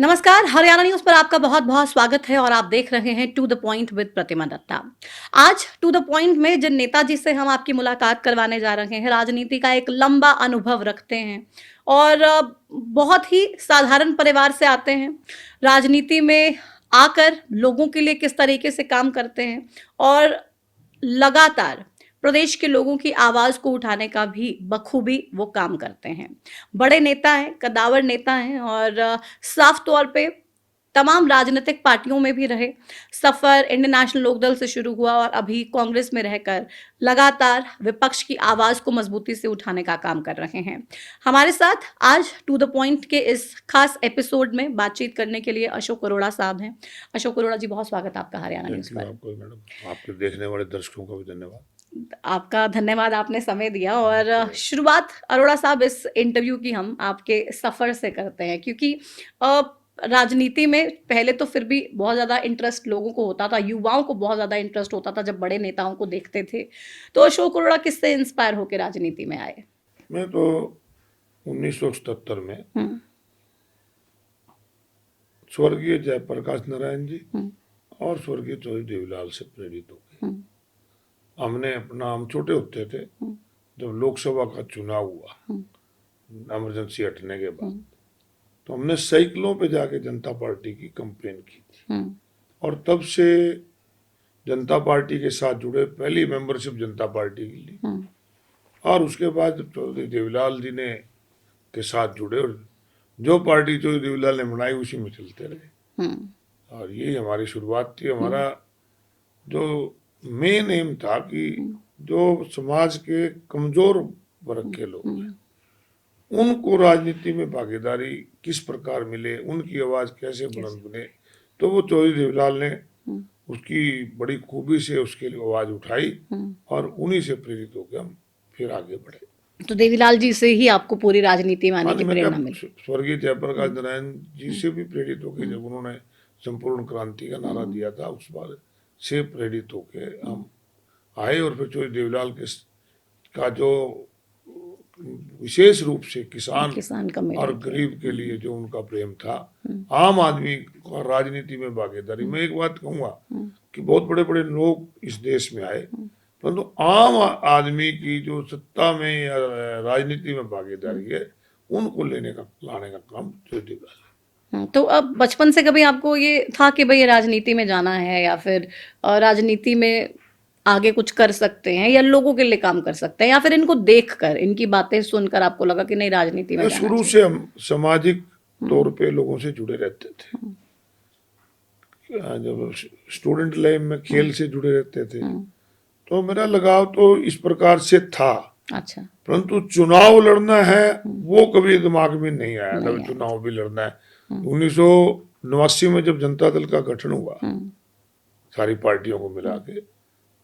नमस्कार, हरियाणा न्यूज़ पर आपका बहुत-बहुत स्वागत है और आप देख रहे हैं टू द पॉइंट विद प्रतिमा दत्ता। आज टू द पॉइंट में जिन नेताजी से हम आपकी मुलाकात करवाने जा रहे हैं, राजनीति का एक लंबा अनुभव रखते हैं और बहुत ही साधारण परिवार से आते हैं। राजनीति में आकर लोगों के लिए किस तरीके से काम करते हैं और लगातार प्रदेश के लोगों की आवाज को उठाने का भी बखूबी वो काम करते हैं। बड़े नेता हैं, कद्दावर नेता हैं और साफ तौर पे तमाम राजनीतिक पार्टियों में भी रहे। सफर इंडियन नेशनल लोकदल से शुरू हुआ और अभी कांग्रेस में रहकर लगातार विपक्ष की आवाज को मजबूती से उठाने का काम कर रहे हैं। हमारे साथ आज टू द पॉइंट के इस खास एपिसोड में बातचीत करने के लिए अशोक अरोड़ा साहब हैं। अशोक अरोड़ा जी, बहुत स्वागत है आपका हरियाणा न्यूज़ पर। आपको मैडम, आपके देखने वाले दर्शकों का भी धन्यवाद। आपका धन्यवाद, आपने समय दिया। और शुरुआत अरोड़ा साहब इस इंटरव्यू की हम आपके सफ़र से करते हैं, क्योंकि राजनीति में पहले तो फिर भी बहुत ज़्यादा इंटरेस्ट लोगों को होता था, युवाओं को बहुत ज़्यादा इंटरेस्ट होता था जब बड़े नेताओं को देखते थे। तो अशोक अरोड़ा किससे इंस्पायर होकर राजनीति में आए? मैं तो 1977 में स्वर्गीय जयप्रकाश नारायण जी और स्वर्गीय चौधरी देवीलाल से प्रेरित हो गए। हम छोटे होते थे जब लोकसभा का चुनाव हुआ, इमरजेंसी हटने के बाद, तो हमने साइकिलों पे जाके जनता पार्टी की कंपेन की थी और तब से जनता पार्टी के साथ जुड़े। पहली मेंबरशिप जनता पार्टी की ली और उसके बाद जब चौधरी देवीलाल जी ने के साथ जुड़े और जो पार्टी चौधरी देवीलाल ने बनाई उसी में चलते रहे और यही हमारी शुरुआत थी। हमारा जो मेन एम था कि जो समाज के कमजोर वर्ग के लोग हैं उनको राजनीति में भागीदारी किस प्रकार मिले, उनकी आवाज कैसे बुलंद बने, तो वो चौधरी देवीलाल ने उसकी बड़ी खूबी से उसके लिए आवाज उठाई और उन्हीं से प्रेरित होकर हम फिर आगे बढ़े। तो देवीलाल जी से ही आपको पूरी राजनीति में आने की प्रेरणा मिली? स्वर्गीय जयप्रकाश नारायण जी से भी प्रेरित होकर, जब उन्होंने संपूर्ण क्रांति का नारा दिया था, उस बार से प्रेरित होकर हम आए और फिर चौधरी देवीलाल का जो विशेष रूप से किसान और गरीब के लिए जो उनका प्रेम था, आम आदमी का राजनीति में भागीदारी। मैं एक बात कहूँगा कि बहुत बड़े बड़े लोग इस देश में आए, परंतु आम आदमी की जो सत्ता में या राजनीति में भागीदारी है उनको लाने का काम चौधरी देवीलाल। तो अब बचपन से कभी आपको ये था कि भाई राजनीति में जाना है या फिर राजनीति में आगे कुछ कर सकते हैं या लोगों के लिए काम कर सकते हैं, या फिर इनको देखकर, इनकी बातें सुनकर आपको लगा कि नहीं राजनीति में जाना चाहिए? शुरू से हम सामाजिक तौर पे लोगों से जुड़े रहते थे। जब स्टूडेंट लाइफ में खेल से जुड़े रहते थे तो मेरा लगाव तो इस प्रकार से था। अच्छा। परंतु चुनाव लड़ना है वो कभी दिमाग में नहीं आया था। चुनाव भी लड़ना है। 1989 में जब जनता दल का गठन हुआ सारी पार्टियों को मिला के,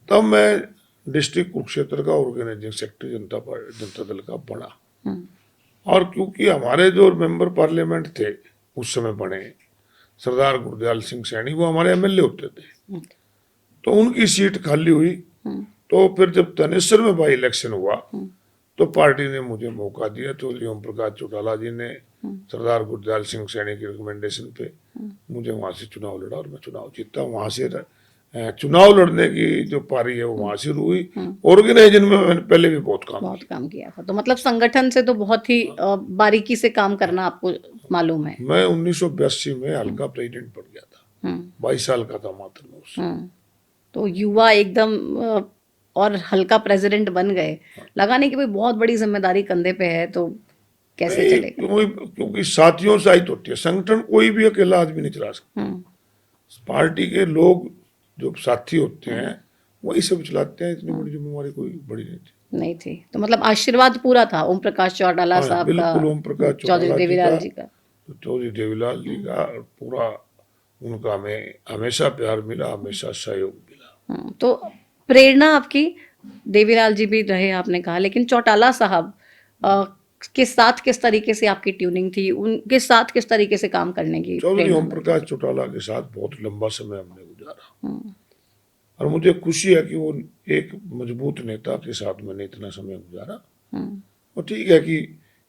तब मैं डिस्ट्रिक्ट कुरुक्षेत्र का ऑर्गेनाइजिंग सेक्रेटरी जनता दल का बना। और क्योंकि हमारे जो मेंबर पार्लियामेंट थे उस समय बने, सरदार गुरदयाल सिंह सैनी, वो हमारे एमएलए होते थे, तो उनकी सीट खाली हुई। तो फिर जब तनेश्वर में बाई इलेक्शन हुआ तो पार्टी ने मुझे मौका दिया। चौधरी ओम प्रकाश चौटाला जी ने सरदार गुरदयाल सिंह सैनी की रिकमेंडेशन पे मुझे वहां से चुनाव लड़ा और मैं चुनाव जीता। वहां से चुनाव लड़ने की जो पारी है वो वहां से हुई। ऑर्गेनाइजेशन में मैंने पहले भी बहुत काम किया था। तो मतलब संगठन से तो बहुत ही बारीकी से काम करना आपको मालूम है। मैं 1982 में हल्का प्रेसिडेंट बन गया था, 22 साल का था मात्र मैं उस। तो युवा एकदम और हल्का प्रेसिडेंट बन गए, लगाने की कोई बहुत बड़ी जिम्मेदारी कंधे पे है, तो कैसे चलेगा? क्योंकि साथियों से आयत होती है। संगठन कोई भी अकेला आदमी नहीं चला सकता। पार्टी के लोग जो साथी होते हैं वही सब चलाते हैं। इतनी बड़ी जिम्मेवारी कोई बड़ी नहीं थी। तो मतलब आशीर्वाद पूरा था ओम प्रकाश चौटाला साहब का? बिल्कुल, ओम प्रकाश चौधरी देवीलाल जी का, चौधरी देवीलाल जी का पूरा उनका हमें हमेशा प्यार मिला, हमेशा सहयोग मिला। तो प्रेरणा आपकी देवीलाल जी भी रहे आपने कहा, लेकिन चौटाला साहब के साथ किस तरीके से आपकी ट्यूनिंग थी, उनके साथ किस तरीके से काम करने की? चौधरी ओम प्रकाश चौटाला के साथ बहुत लंबा समय हमने गुजारा और मुझे खुशी है कि वो एक मजबूत नेता के साथ मैंने इतना समय गुजारा। और ठीक है कि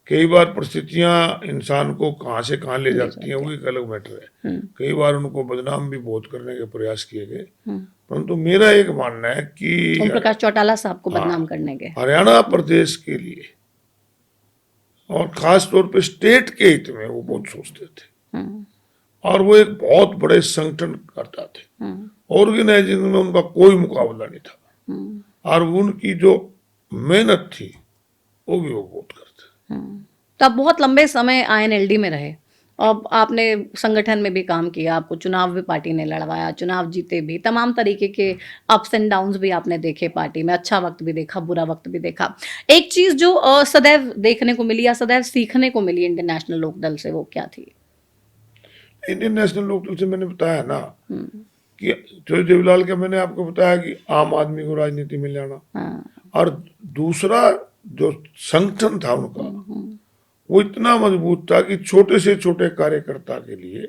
कई बार परिस्थितियां इंसान को कहाँ से कहाँ ले जाती हैं वो एक अलग मैटर है। कई बार उनको बदनाम भी बहुत करने के प्रयास किए गए, परंतु मेरा एक मानना है कि ओम प्रकाश चौटाला साहब को बदनाम करने के हरियाणा प्रदेश के लिए और खास तौर पे स्टेट के हित में वो बहुत सोचते थे और वो एक बहुत बड़े संगठन करता थे। ऑर्गेनाइजिंग में उनका कोई मुकाबला नहीं था और उनकी जो मेहनत थी वो भी वो बहुत करते। तो आप बहुत लंबे समय आईएनएलडी में रहे, अब आपने संगठन में भी काम किया, आपको चुनाव भी पार्टी ने लड़वाया, चुनाव जीते भी, तमाम तरीके के अप्स एंड डाउन्स भी आपने देखे पार्टी में, अच्छा वक्त भी देखा, बुरा वक्त भी देखा। एक चीज जो सदैव देखने को मिली या सदैव सीखने को मिली इंडियन नेशनल लोकदल से, वो क्या थी? इंडियन नेशनल लोकदल से मैंने बताया ना कि चौधरी देवीलाल का मैंने आपको बताया कि आम आदमी को राजनीति में लाना, और दूसरा जो संगठन था उनका वो इतना मजबूत था कि छोटे से छोटे कार्यकर्ता के लिए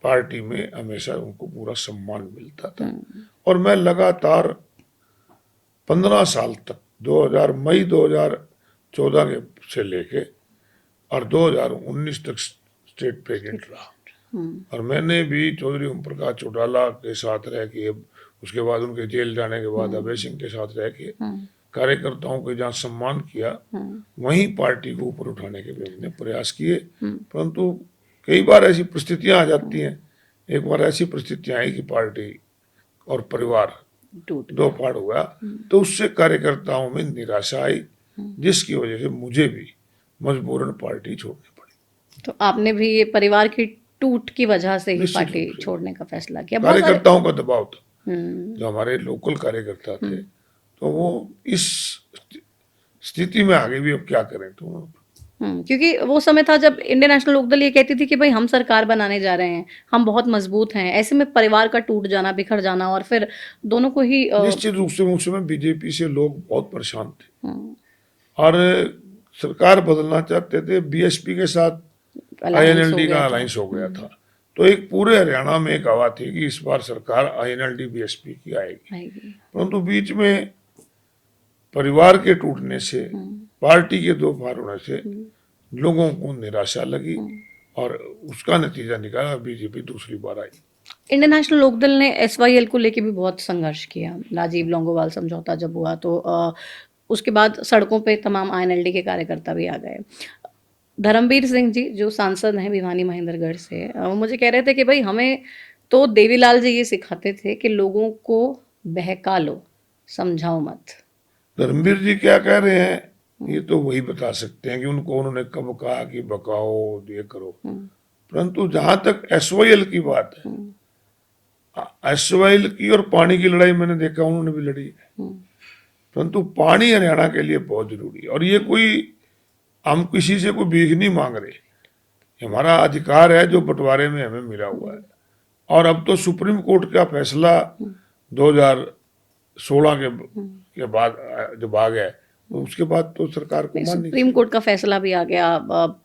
पार्टी में हमेशा उनको पूरा सम्मान मिलता था। और मैं लगातार 15 साल तक मई 2014 के से लेके और 2019 तक स्टेट प्रेसिडेंट रहा। और मैंने भी चौधरी ओम प्रकाश चौटाला के साथ रह के, उसके बाद उनके जेल जाने के बाद अभय सिंह के साथ रह के कार्यकर्ताओं को जहाँ सम्मान किया वहीं पार्टी को ऊपर उठाने के भी हमने प्रयास किए। परंतु कई बार ऐसी परिस्थितियां आ जाती हैं। एक बार ऐसी परिस्थितियां आई कि पार्टी और परिवार दो फाड़ हुआ, तो उससे कार्यकर्ताओं में निराशा आई, जिसकी वजह से मुझे भी मजबूरन पार्टी छोड़नी पड़ी। तो आपने भी ये परिवार की टूट की वजह से ही पार्टी छोड़ने का फैसला किया? कार्यकर्ताओं का दबाव था, जो हमारे लोकल कार्यकर्ता थे, तो वो इस स्थिति में आगे भी अब क्या करें। तो क्योंकि वो समय था जब इंडियन नेशनल लोकदल ये कहती थी कि भाई हम सरकार बनाने जा रहे हैं, हम बहुत मजबूत हैं, ऐसे में परिवार का टूट जाना, बिखर जाना, और फिर दोनों को ही निश्चित रूप से उस समय बीजेपी से लोग बहुत परेशान थे और सरकार बदलना चाहते थे। बीएसपी के साथ आईएनएलडी का अलायंस हो गया था, तो एक पूरे हरियाणा में एक हवा थी कि इस बार सरकार आईएनएलडी बीएसपी की आएगी। परंतु बीच में परिवार के टूटने से, पार्टी के दो फाड़ होने से लोगों को निराशा लगी और उसका नतीजा निकाला, बीजेपी दूसरी बार आई। इंडियन नेशनल लोकदल ने एसवाईएल को लेके भी बहुत संघर्ष किया। राजीव लोंगोवाल समझौता जब हुआ तो उसके बाद सड़कों पे तमाम आईएनएलडी के कार्यकर्ता भी आ गए। धर्मवीर सिंह जी जो सांसद हैं भिवानी महेंद्रगढ़ से, वो मुझे कह रहे थे कि भाई हमें तो देवीलाल जी ये सिखाते थे कि लोगों को बहका लो, समझाओ मत। धर्मवीर जी क्या कह रहे हैं ये तो वही बता सकते हैं कि उन्होंने कब कहा कि बकाओ ये करो। परंतु जहां तक एसवाईएल की बात है, एसवाईएल की और पानी की लड़ाई मैंने देखा उन्होंने भी लड़ी है, परंतु पानी हरियाणा के लिए बहुत जरूरी है। और ये कोई हम किसी से कोई भीख नहीं मांग रहे, हमारा अधिकार है जो बंटवारे में हमें मिला हुआ है। और अब तो सुप्रीम कोर्ट का फैसला 2016 के बाद जब आ गया, तो उसके बाद तो सरकार को माननी। सुप्रीम कोर्ट का फैसला भी आ गया,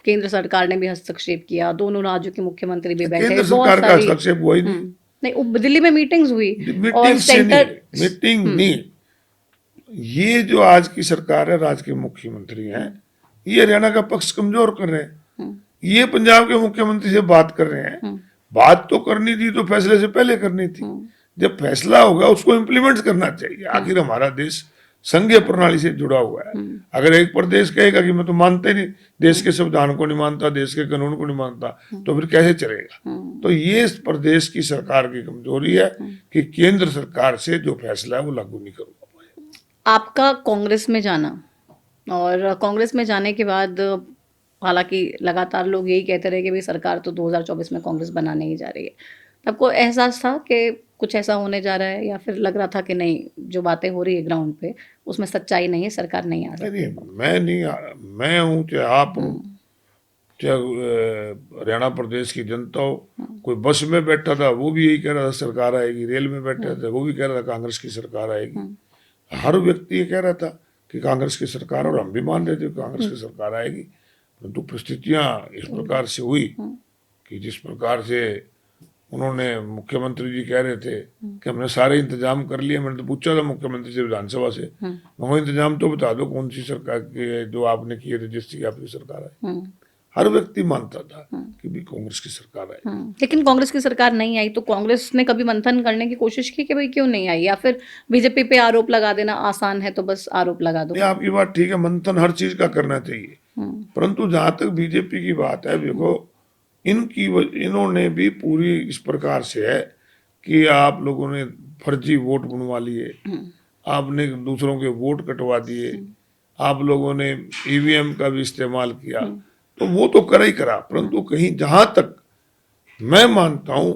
केंद्र सरकार ने भी हस्तक्षेप किया, दोनों राज्यों के मुख्यमंत्री भी बैठे, केंद्र सरकार का हस्तक्षेप हुआ ही नहीं। दिल्ली में मीटिंग्स हुई, मीटिंग नहीं। ये जो आज की सरकार है, राज्य के मुख्यमंत्री हैं, ये हरियाणा का पक्ष कमजोर कर रहे हैं। ये पंजाब के मुख्यमंत्री से बात कर रहे हैं। बात तो करनी थी तो फैसले से पहले करनी थी। जब फैसला होगा उसको इम्प्लीमेंट करना चाहिए। आखिर हमारा देश संघीय प्रणाली से जुड़ा हुआ है। अगर एक प्रदेश कहेगा कि मैं तो मानता ही नहीं, देश के संविधान को नहीं मानता, देश के कानून को नहीं मानता, तो फिर कैसे चलेगा। तो ये इस प्रदेश की सरकार की कमजोरी है कि केंद्र सरकार से जो फैसला है वो लागू नहीं कर पाए। आपका कांग्रेस में जाना, और कांग्रेस में जाने के बाद हालांकि लगातार लोग यही कहते रहे कि भाई सरकार तो 2024 में कांग्रेस बनाने ही जा रही है, आपको एहसास था कि कुछ ऐसा होने जा रहा है, या फिर लग रहा था कि नहीं जो बातें हो रही है ग्राउंड पे उसमें सच्चाई नहीं है, सरकार नहीं आ सकती? मैं हूँ, चाहे आप हूँ, चाहे हरियाणा प्रदेश की जनता हो, कोई बस में बैठा था वो भी यही कह रहा था सरकार आएगी, रेल में बैठा था वो भी कह रहा था कांग्रेस की सरकार आएगी। हर व्यक्ति ये कह रहा था कि कांग्रेस की सरकार, और हम भी मान रहे थे कांग्रेस की सरकार आएगी। परंतु परिस्थितियां इस प्रकार से हुई कि जिस प्रकार से उन्होंने, मुख्यमंत्री जी कह रहे थे कि हमने सारे इंतजाम कर लिए। मैंने तो पूछा था मुख्यमंत्री से विधानसभा से, मैं इंतजाम तो बता दो कौन सी सरकार के जो आपने किए थे जिसकी आपकी सरकार है। हर व्यक्ति मानता था कि भी कांग्रेस की सरकार है। लेकिन कांग्रेस की सरकार नहीं आई तो कांग्रेस ने कभी मंथन करने की कोशिश की कि भाई क्यों नहीं आई, या फिर बीजेपी पे आरोप लगा देना आसान है तो बस आरोप लगा दो? नहीं, आपकी बात ठीक है, मंथन हर चीज का करना चाहिए, परंतु जहां तक बीजेपी की बात है, देखो इन्होंने भी पूरी इस प्रकार से है कि आप लोगों ने फर्जी वोट बनवा लिए, आपने दूसरों के वोट कटवा दिए, आप लोगों ने ईवीएम का भी इस्तेमाल किया, तो वो तो करा ही करा, परंतु कहीं जहां तक मैं मानता हूं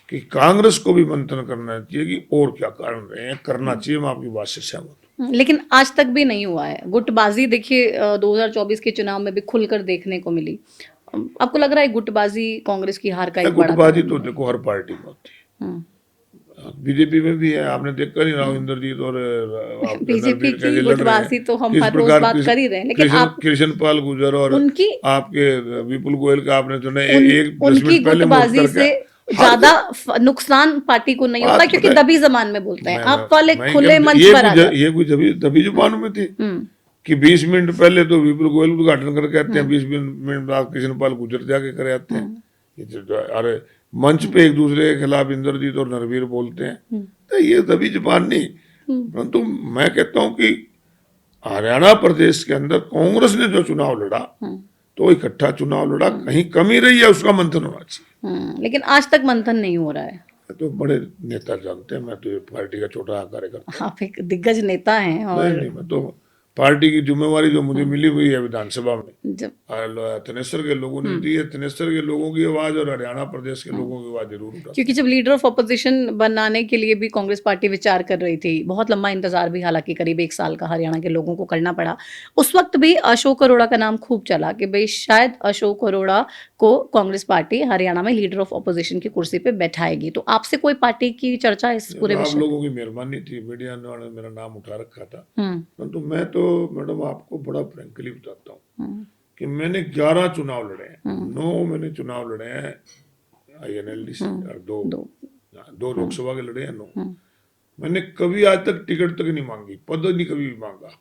कि कांग्रेस को भी मंथन करना चाहिए कि और क्या कारण रहे हैं, करना चाहिए, मैं आपकी बात से सहमत हूं। लेकिन आज तक भी नहीं हुआ है। गुटबाजी देखिए 2024 के चुनाव में भी खुलकर देखने को मिली। आपको लग रहा है गुटबाजी कांग्रेस की हार का एक बड़ा गुटबाजी कारण तो है? देखो हर पार्टी में होती है, बीजेपी में भी है, आपने देखा नहीं राव इंद्रजीत और बीजेपी रणबीर की कैसे लड़ रहे गुटबाजी हैं, तो हम किस हर रोज प्रकार बात कर ही रहे हैं, लेकिन आप कृष्ण पाल गुर्जर और उनकी आपके विपुल गोयल का आपने सुना एक 10 उनकी मिनट पहले वोट गुटबाजी से करके ज्यादा नुकसान पार्टी को नहीं होता, बात क्योंकि पता है, दबी जबान में बोलते हैं। आप कल एक मैं खुले मंच पर आ जाते ये कुछ दबी जुबान में थी कि 20 मिनट पहले तो विपुल गोयल उद्घाटन करके आते हैं, 20 मिनट बाद कृष्ण पाल गुर्जर जाके करे आते हैं। अरे मंच पे एक दूसरे के खिलाफ इंद्रजीत और नरवीर बोलते हैं, तो ये दबी जुबान नहीं, परंतु मैं कहता हूं कि हरियाणा प्रदेश के अंदर कांग्रेस ने जो चुनाव लड़ा, तो इकट्ठा चुनाव लड़ा, कहीं कमी रही है उसका मंथन होना चाहिए। लेकिन आज तक मंथन नहीं हो रहा है। तो बड़े नेता जानते हैं, मैं तो ये पार्टी का छोटा कार्यकर्ता। आप एक दिग्गज नेता हैं और नहीं, मैं तो पार्टी की जिम्मेवारी जो मुझे मिली हुई है विधानसभा में, जब तनेसर के लोगों ने दी है, तनेसर के लोगों की आवाज और हरियाणा प्रदेश के लोगों की आवाज जरूर उठा। क्योंकि जब लीडर ऑफ अपोजिशन बनाने के लिए भी कांग्रेस पार्टी विचार कर रही थी, बहुत लंबा इंतजार भी हालांकि करीब 1 साल का हरियाणा के लोगों को करना पड़ा। उस वक्त भी अशोक अरोड़ा का नाम खूब चला कि भाई शायद अशोक अरोड़ा को कांग्रेस पार्टी हरियाणा में लीडर ऑफ अपोजिशन की कुर्सी पे बैठाएगी। तो आपसे कोई पार्टी की चर्चा इस पूरे आप विषय? लोगों की मेहरबानी थी, मीडिया ने मेरा नाम उठा रखा था, परंतु मैं तो मैडम आपको बड़ा फ्रेंकली बताता हूँ कि मैंने 11 चुनाव लड़े हैं, 9 मैंने चुनाव लड़े हैं INLD से, और दो लोकसभा के लड़े हैं, 9 मैंने कभी आज तक टिकट तक नहीं मांगी, पद नहीं कभी भी मांगा।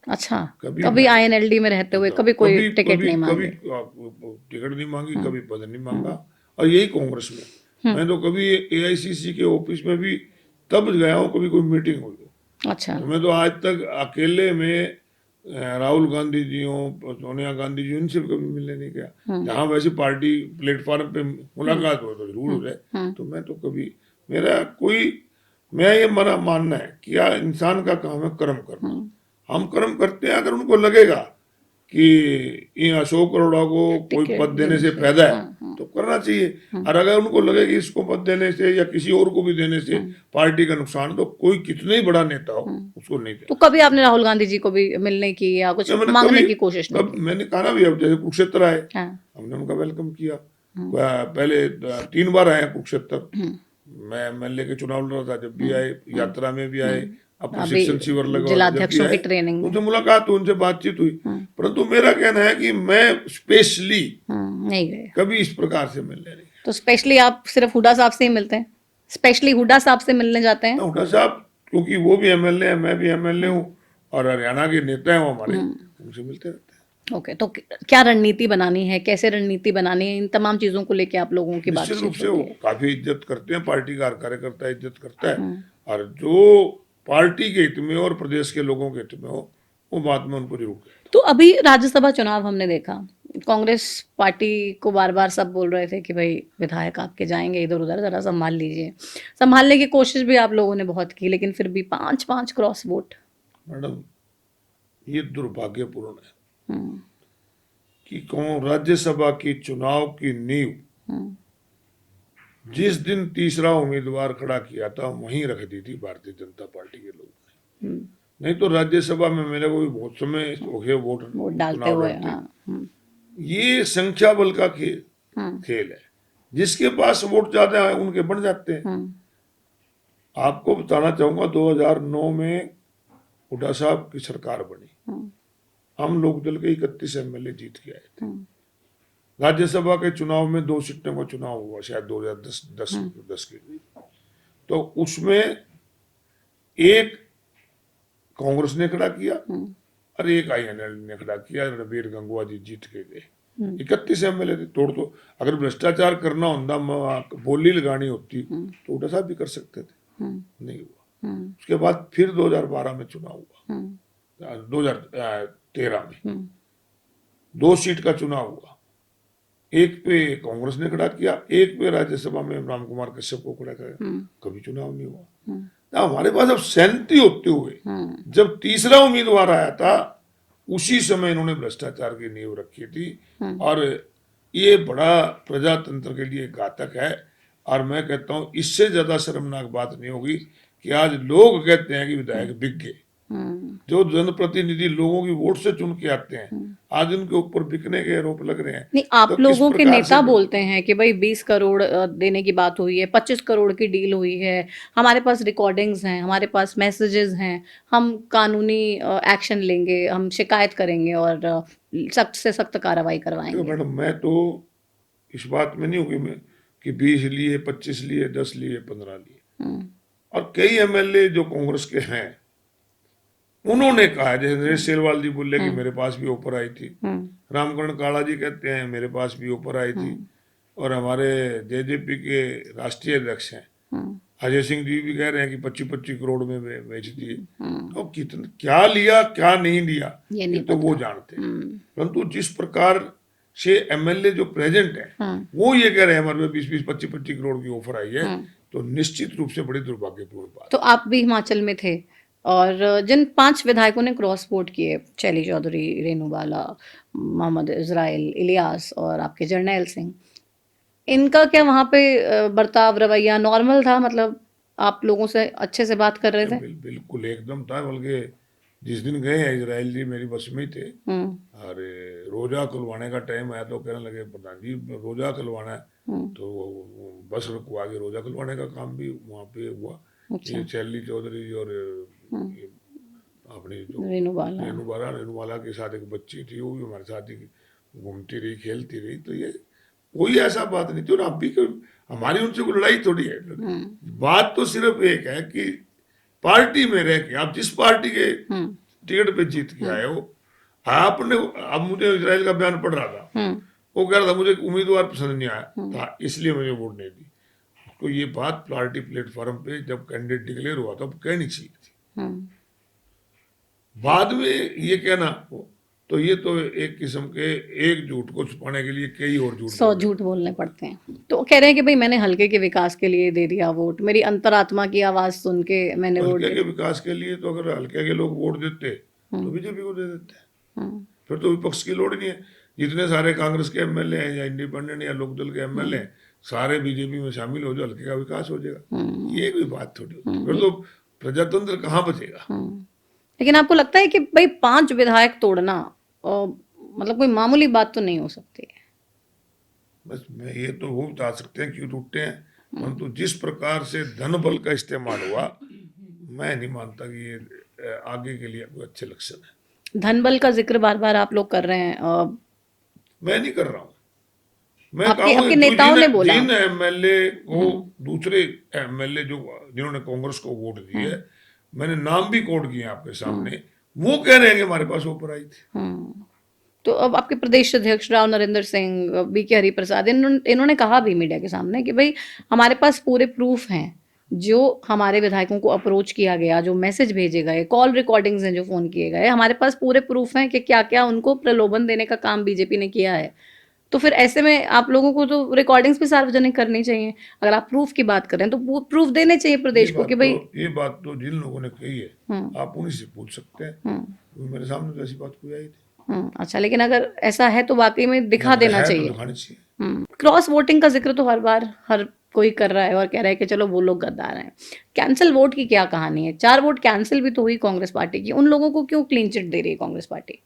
अच्छा, कभी INLD में रहते हुए कभी कोई टिकट नहीं मांगे? कभी टिकट नहीं मांगी, कभी पद नहीं मांगा, और यही कांग्रेस में मैं तो कभी AICC के ऑफिस में भी तब गया हूँ कभी कोई मीटिंग हुई हो। अच्छा, तो मैं तो आज तक अकेले में राहुल गांधी जी हो, सोनिया गांधी जी, उनसे भी कभी मिलने नहीं गया। जहाँ वैसे पार्टी प्लेटफॉर्म पे मुलाकात हो तो जरूर हो जाए, तो मैं तो कभी, मेरा कोई, मैं ये मना मानना है कि यार इंसान का काम है कर्म करना, हम कर्म करते हैं। अगर उनको लगेगा कि ये अशोक अरोड़ा को कोई पद देने से फायदा है तो करना चाहिए, और अगर उनको लगे कि इसको पद देने से या किसी और को भी देने से पार्टी का नुकसान, तो कोई कितना ही बड़ा नेता हो उसको नहीं दे। तो कभी आपने राहुल गांधी जी को भी मिलने की या कुछ मांगने की कोशिश नहीं की? मैंने कहा ना भी, अब जैसे कुरुक्षेत्र आए, हमने उनका वेलकम किया, पहले 3 बार आए कुरुक्षेत्र, मैं MLA के चुनाव लड़ रहा था, जब भी आए, यात्रा में भी आए, अपने शिक्षण शिविर लगा, जिलाध्यक्षों की ट्रेनिंग में उनसे मुलाकात हुई, उनसे बातचीत हुई, परंतु मेरा कहना है कि मैं स्पेशली नहीं गए कभी इस प्रकार से मिलने नहीं। तो स्पेशली आप सिर्फ हुड्डा साहब से ही मिलते हैं? स्पेशली हुड्डा साहब से मिलने जाते हैं? हुड्डा साहब, क्योंकि वो भी MLA है, मैं भी MLA हूँ, और हरियाणा के नेता हैं वो हमारे, उनसे मिलते रहते हैं। ओके, तो क्या रणनीति बनानी है, कैसे रणनीति बनानी है, इन तमाम चीजों को लेके आप लोगों की निश्चित रूप बातचीत से वो होती है? काफी इज्जत करते हैं, पार्टी का हर कार्यकर्ता इज्जत करता है, और जो पार्टी के हित में और प्रदेश के लोगों के हित में हो, वो बात में उनको जरूर करें। तो अभी राज्यसभा चुनाव हमने देखा, कांग्रेस पार्टी को बार बार सब बोल रहे थे कि भाई विधायक आपके जाएंगे इधर उधर, जरा संभाल लीजिए। संभालने की कोशिश भी आप लोगों ने बहुत की, लेकिन फिर भी 5-5 क्रॉस वोट। मैडम, ये दुर्भाग्यपूर्ण है कि कौन राज्यसभा की चुनाव की नींव जिस दिन तीसरा उम्मीदवार खड़ा किया था वहीं रख दी थी भारतीय जनता पार्टी के लोगों ने। नहीं तो राज्यसभा में मेरे को भी बहुत समय हो गए वोट डालते हुए। ये संख्या बल का खेल है, जिसके पास वोट ज्यादा है उनके बन जाते हैं। आपको बताना चाहूंगा 2009 में हुड्डा साहब की सरकार बनी, हम लोकदल के 31 MLA जीत के आए थे, राज्यसभा के चुनाव में 2 सीटों का चुनाव हुआ शायद 2010 के लिए, तो उसमें एक कांग्रेस ने खड़ा किया और एक INL ने खड़ा किया। रणबीर गंगवा जी जीत के गए। 31 MLA थे। तोड़ तो अगर भ्रष्टाचार करना होता, बोली लगानी होती तो उठा साहब भी कर सकते थे, नहीं हुआ। उसके बाद फिर 2012 में चुनाव हुआ, 2013 में 2 सीट का चुनाव हुआ। एक पे कांग्रेस ने खड़ा किया, एक पे राज्यसभा में राम कुमार कश्यप को खड़ा किया। कभी चुनाव नहीं हुआ। तो हमारे पास अब सहमति होते हुए जब तीसरा उम्मीदवार आया था, उसी समय इन्होंने भ्रष्टाचार की नींव रखी थी। और ये बड़ा प्रजातंत्र के लिए घातक है। और मैं कहता हूं इससे ज्यादा शर्मनाक बात नहीं होगी कि आज लोग कहते हैं कि विधायक बिक गए। जो जनप्रतिनिधि लोगों की वोट से चुन के आते हैं, आज उनके ऊपर बिकने के आरोप लग रहे हैं। नहीं, आप तो लोगों के नेता से बोलते हैं कि भाई 20 करोड़ देने की बात हुई है, 25 करोड़ की डील हुई है, हमारे पास रिकॉर्डिंग्स हैं, हमारे पास मैसेजेस हैं, हम कानूनी एक्शन लेंगे, हम शिकायत करेंगे और सख्त से सख्त कार्रवाई करवाएंगे। मैडम मैं तो इस बात में नहीं हूँ कि 20 लिए, 25 लिए, 10 लिए, 15 लिए। और कई MLA जो कांग्रेस के हैं उन्होंने कहा, जैसे नरेश सेलवाल जी बोले कि मेरे पास भी ऑफर आई थी। रामकरण काला जी कहते हैं मेरे पास भी ऑफर आई थी। और हमारे JJP के राष्ट्रीय अध्यक्ष हैं अजय सिंह जी भी कह रहे हैं कि 25-25 करोड़ में बेच दिए। तो कितना क्या लिया क्या नहीं लिया ये तो वो जानते हैं। परंतु जिस प्रकार से MLA जो प्रेजेंट है वो ये कह रहे हैं हमारे 20-20, 25-25 करोड़ की ऑफर आई है, तो निश्चित रूप से बड़ी दुर्भाग्यपूर्ण बात। तो आप भी हिमाचल में थे और जिन 5 विधायकों ने क्रॉस वोट किए, शैली चौधरी, रेनू बाला, मोहम्मद इजराइल, इलियास और आपके जर्नैल सिंह, इनका क्या वहां पे बर्ताव, रवैया नॉर्मल था? मतलब आप लोगों से अच्छे से बात कर रहे थे? बिल्कुल एकदम था। बल्कि जिस दिन गए हैं इजराइल जी मेरी बस में ही थे, और रोजा खुलवाने का टाइम आया तो कहने लगे प्रधान जी रोजा खुलवाना है, तो बस रुकवा के रोजा खुलवाने का काम भी वहाँ पे हुआ। ये शैली चौधरी जी और अपनी जो रेनू बाला के साथ एक बच्ची थी, वो भी हमारे साथ ही घूमती रही, खेलती रही। तो ये कोई ऐसा बात नहीं थी। और आप भी हमारी उनसे कोई लड़ाई थोड़ी है। बात तो सिर्फ एक है कि पार्टी में रह के आप जिस पार्टी के टिकट पे जीत के आए हो, आपने, अब मुझे इजराइल का बयान पढ़ रहा था, वो कह रहा था मुझे उम्मीदवार पसंद नहीं आया था इसलिए मुझे वोट नहीं दी। तो ये बात पार्टी प्लेटफॉर्म पे जब कैंडिडेट डिक्लेयर हुआ था कहनी चाहिए थी। बाद में ये कहना तो ये तो एक किस्म के एक झूठ को छुपाने के लिए कई और 100 झूठ बोलने पड़ते हैं। तो कह रहे हैं कि भाई मैंने हल्के के विकास के लिए दे दिया वोट, मेरी अंतरात्मा की आवाज सुन के मैंने वोट हल्के के विकास के लिए। तो अगर हल्के के लोग वोट देते तो बीजेपी को दे देते, फिर तो विपक्ष की लोड़ नहीं है। जितने सारे कांग्रेस के MLA हैं या इंडिपेंडेंट या लोकदल के MLA हैं, सारे बीजेपी में शामिल हो जाओ, हल्के का विकास हो जाएगा। ये कोई बात थोड़ी होती, फिर तो प्रजातंत्र कहाँ बचेगा। लेकिन आपको लगता है कि भाई 5 विधायक तोड़ना मतलब कोई मामूली बात तो नहीं हो सकती है? बस मैं ये तो वो बता सकते हैं क्यों टूटे हैं, परंतु जिस प्रकार से धन बल का इस्तेमाल हुआ, मैं नहीं मानता कि ये आगे के लिए कोई अच्छे लक्षण है। धन बल का जिक्र बार बार आप लोग कर रहे हैं। मैं नहीं कर रहा हूँ। मैं आपके नेताओं ने बोला। जिन MLA को दूसरे MLA जो जिन्होंने कांग्रेस को वोट दी है, मैंने नाम भी कोट किए आपके सामने, वो कह रहे हैं कि हमारे पास ऊपर आई थी। तो अब आपके प्रदेश अध्यक्ष राव नरेंद्र सिंह, BK हरिप्रसाद, इन्होंने कहा भी मीडिया के सामने कि भाई हमारे पास पूरे प्रूफ हैं, जो हमारे विधायकों को अप्रोच किया गया, जो मैसेज भेजे गए, कॉल रिकॉर्डिंग्स हैं जो फोन किए गए, हमारे पास पूरे प्रूफ हैं कि क्या क्या उनको प्रलोभन देने का काम बीजेपी ने किया है। तो फिर ऐसे में आप लोगों को तो रिकॉर्डिंग्स भी सार्वजनिक करनी चाहिए। अगर आप प्रूफ की बात करें तो प्रूफ देने चाहिए प्रदेश को कि भाई ये बात तो जिन लोगों ने कही है आप उन्हीं से पूछ सकते हैं। मेरे सामने तो ऐसी बात कोई आई थी। अच्छा, लेकिन अगर ऐसा है तो वाकई में दिखा देना चाहिए। तो क्रॉस वोटिंग का जिक्र तो हर बार हर कोई कर रहा है और कह रहा है कि चलो वो लोग गद्दार हैं। कैंसिल वोट की क्या कहानी है? 4 वोट कैंसिल भी तो हुई कांग्रेस पार्टी की, उन लोगों को क्यों क्लीन चिट दे रही है कांग्रेस पार्टी?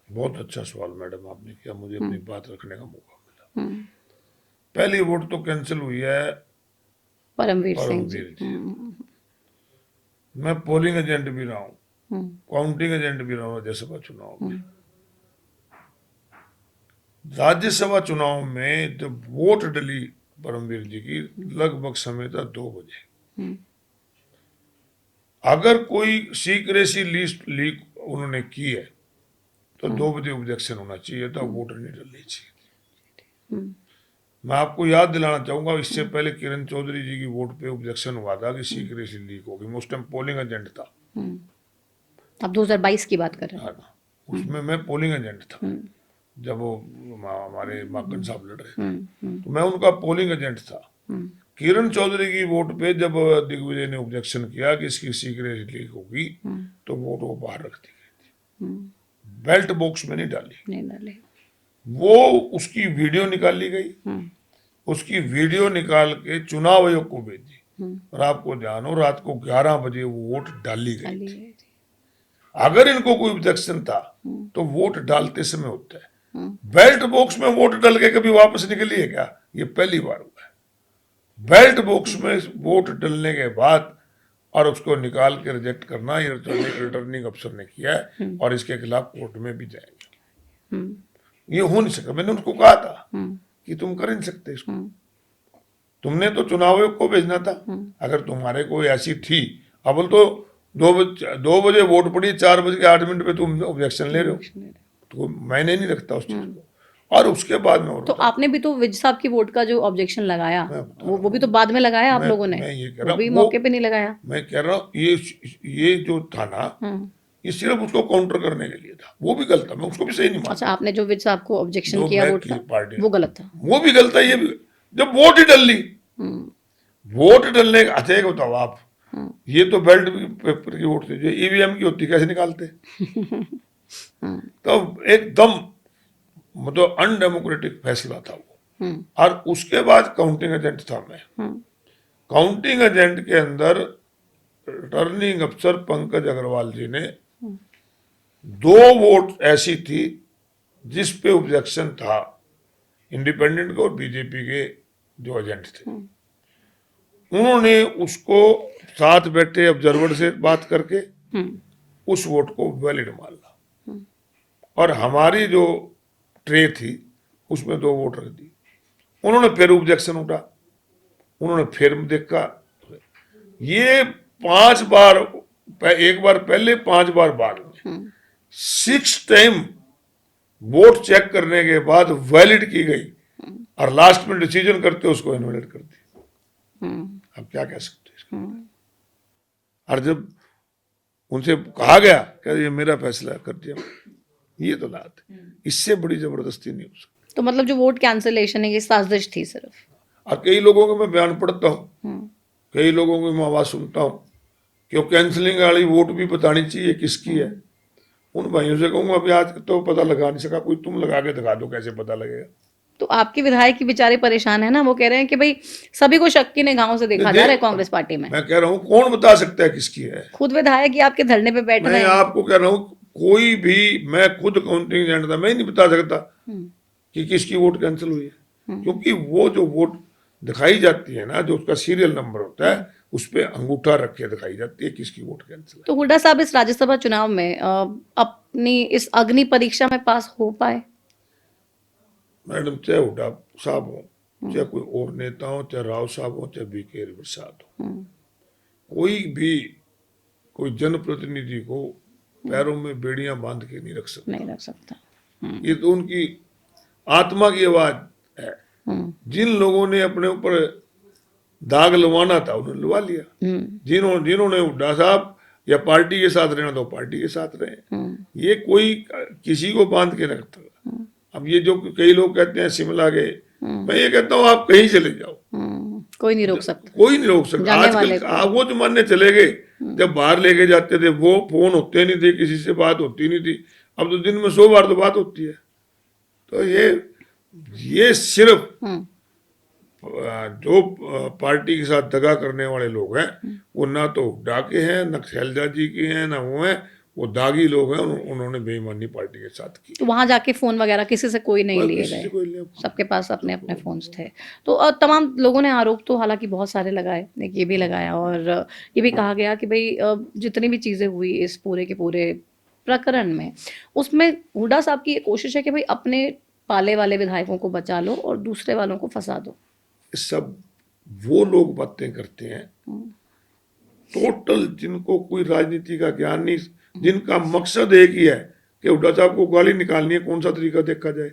बहुत अच्छा सवाल मैडम आपने किया, मुझे अपनी बात रखने का मौका मिला। पहली वोट तो कैंसिल हुई है परमवीर सिंह जी। मैं पोलिंग एजेंट भी रहा हूँ, काउंटिंग एजेंट भी रहा हूँ राज्यसभा चुनाव में। राज्यसभा चुनाव में जब वोट डली परमवीर जी की, लगभग समय था 2 बजे। अगर कोई सीक्रेसी लिस्ट लीक उन्होंने की है तो 2 बजे ऑब्जेक्शन होना चाहिए था, वोट नहीं डलनी चाहिए। मैं आपको याद दिलाना चाहूंगा, इससे पहले किरण चौधरी जी की वोट पे ऑब्जेक्शन हुआ था कि सीक्रेसी लीक होगी। मैं उस टाइम पोलिंग एजेंट था। आप 2022 की बात कर रहे हैं। हाँ, उसमें मैं पोलिंग एजेंट था जब वो हमारे माकन साहब लड़ रहे थे, तो मैं उनका पोलिंग एजेंट था। किरण चौधरी की वोट पे जब दिग्विजय ने ऑब्जेक्शन किया कि इसकी सीक्रेट लीक होगी, तो वोट वो बाहर रख दी गई थी, बैलेट बॉक्स में नहीं डाली। वो उसकी वीडियो निकाली गई, उसकी वीडियो निकाल के चुनाव आयोग को भेजी, और आपको ध्यान हो रात को 11 बजे वो वोट डाली गई थी। अगर इनको कोई ऑब्जेक्शन था तो वोट डालते समय होता है। बैलेट बॉक्स में वोट डाल के कभी वापस निकली है क्या? ये पहली बार हुआ है। बैलेट बॉक्स में वोट डालने के बाद और उसको निकाल के रिजेक्ट करना, ये रिटर्निंग अफसर ने किया है और इसके खिलाफ कोर्ट में भी जाएंगे। ये हो नहीं सकता। मैंने उनको कहा था कि तुम कर नहीं सकते इसको, तुमने तो चुनाव आयोग को भेजना था। अगर तुम्हारे कोई ऐसी थी, अब तो 2 बजे वोट पड़ी, 4 बज के 8 मिनट पे तुम ऑब्जेक्शन ले रहे हो, तो मैंने नहीं रखता उस चीज को। और उसके बाद में तो आपने भी तो विज साहब की वोट का जो ऑब्जेक्शन लगाया, वो भी तो बाद में लगाया आप लोगों ने। मैं ये कह रहा वो भी मौके पे नहीं लगाया। मैं कह रहा हूँ ये जो था ना, ये सिर्फ उसको काउंटर करने के लिए था। वो भी गलत था, मैं उसको भी सही नहीं मानता। अच्छा, आपने जो विज साहब को ऑब्जेक्शन किया वोट का, वो गलत था। वो भी गलत है, ये भी। जब वोट ही डल ली, वोट डलने का, अच्छा एक बताओ आप, ये तो बैलेट पेपर की वोट थी, जो ईवीएम की होती कैसे निकालते? तो एकदम मतलब अनडेमोक्रेटिक फैसला था वो। और उसके बाद काउंटिंग एजेंट था मैं। काउंटिंग एजेंट के अंदर रिटर्निंग अफसर पंकज अग्रवाल जी ने 2 वोट ऐसी थी जिस पे ऑब्जेक्शन था, इंडिपेंडेंट के और बीजेपी के जो एजेंट थे, उन्होंने उसको साथ बैठे ऑब्जर्वर से बात करके उस वोट को वैलिड मान ला, और हमारी जो ट्रे थी उसमें 2 वोट रख दी। उन्होंने फिर ऑब्जेक्शन उठा, उन्होंने फिर देखा, ये 5 बार, एक बार पहले 5 बार बाद में 6 टाइम वोट चेक करने के बाद वैलिड की गई, और लास्ट में डिसीजन करते उसको इनवैलिड कर दी। अब क्या कह सकते हैं इसको? और जब उनसे कहा गया कि ये मेरा फैसला कर दिया, ये तो बात है, इससे बड़ी जबरदस्ती नहीं हो सकती। तो मतलब जो वोट कैंसिलेशन है, ये साजिश थी सिर्फ। और कई लोगों को मैं बयान पढ़ता हूँ, कई लोगों की मैं आवाज सुनता हूँ कि वो कैंसिलिंग वाली वोट भी बतानी चाहिए किसकी है। उन भाइयों से कहूंगा अभी आज तो पता लगा नहीं सका कोई, तुम लगा के दिखा दो कैसे पता लगेगा। तो आपके विधायक की बेचारे परेशान है ना, वो कह रहे हैं कि भाई सभी को शक की निगाहों से देखा जा रहा है कांग्रेस पार्टी में। मैं कह रहा हूँ कौन बता सकता है किसकी है? खुद विधायक ही आपके धरने पे बैठ रहे हैं। मैं आपको कह रहा हूँ, कोई भी, मैं खुद काउंटिंग एजेंट था, मैं नहीं बता सकता कि किसकी वोट कैंसिल हुई है, क्योंकि वो जो वोट दिखाई जाती है ना, जो उसका सीरियल नंबर होता है, उस पर अंगूठा रख के दिखाई जाती है किसकी वोट कैंसिल है। तो हुड्डा साहब इस राज्यसभा चुनाव में अपनी इस अग्नि परीक्षा में पास हो पाए? मैडम, चाहे हुड्डा साहब हो, चाहे कोई और नेता हो, चाहे राव साहब हो, चाहे बीके प्रसाद हो, कोई भी कोई जनप्रतिनिधि को पैरों में बेड़ियां बांध के नहीं रख सकता। ये तो उनकी आत्मा की आवाज है। जिन लोगों ने अपने ऊपर दाग लवाना था उन्होंने लवा लिया। जिन्होंने हुड्डा साहब या पार्टी के साथ रहना तो पार्टी के साथ रहे। ये कोई किसी को बांध के रखता। अब ये जो कई लोग कहते हैं शिमला गए, मैं ये कहता हूँ आप कहीं चले जाओ, कोई नहीं रोक सकता। कोई नहीं रोक सकता। आजकल वो जमाने चले गए जब बाहर लेके जाते थे, वो फोन होते नहीं थे, किसी से बात होती नहीं थी। अब तो दिन में 100 बार तो बात होती है। तो ये सिर्फ जो पार्टी के साथ दगा करने वाले लोग हैं, वो ना तो हुड्डा के हैं, ना शैलजा जी के हैं, ना वो हैं, वो दागी लोग हैं। उन्होंने बेईमानी पार्टी के साथ की। तो वहां जाके फोन वगैरह किसी से कोई नहीं लिए गए, सबके पास अपने अपने फोन्स थे। तो तमाम लोगों ने आरोप तो हालांकि बहुत सारे लगाए, ये भी लगाया और ये भी कहा गया कि भाई जितनी भी चीजें हुई इस पूरे के पूरे प्रकरण में, उसमें हुड्डा साहब की कोशिश है कि भाई अपने पाले वाले विधायकों को बचा लो और दूसरे वालों को फंसा दो। ये सब वो लोग बातें करते हैं टोटल जिनको कोई राजनीति का ज्ञान नहीं, जिनका मकसद एक ही है कि हुड्डा साहब को गाली निकालनी है, कौन सा तरीका देखा जाए।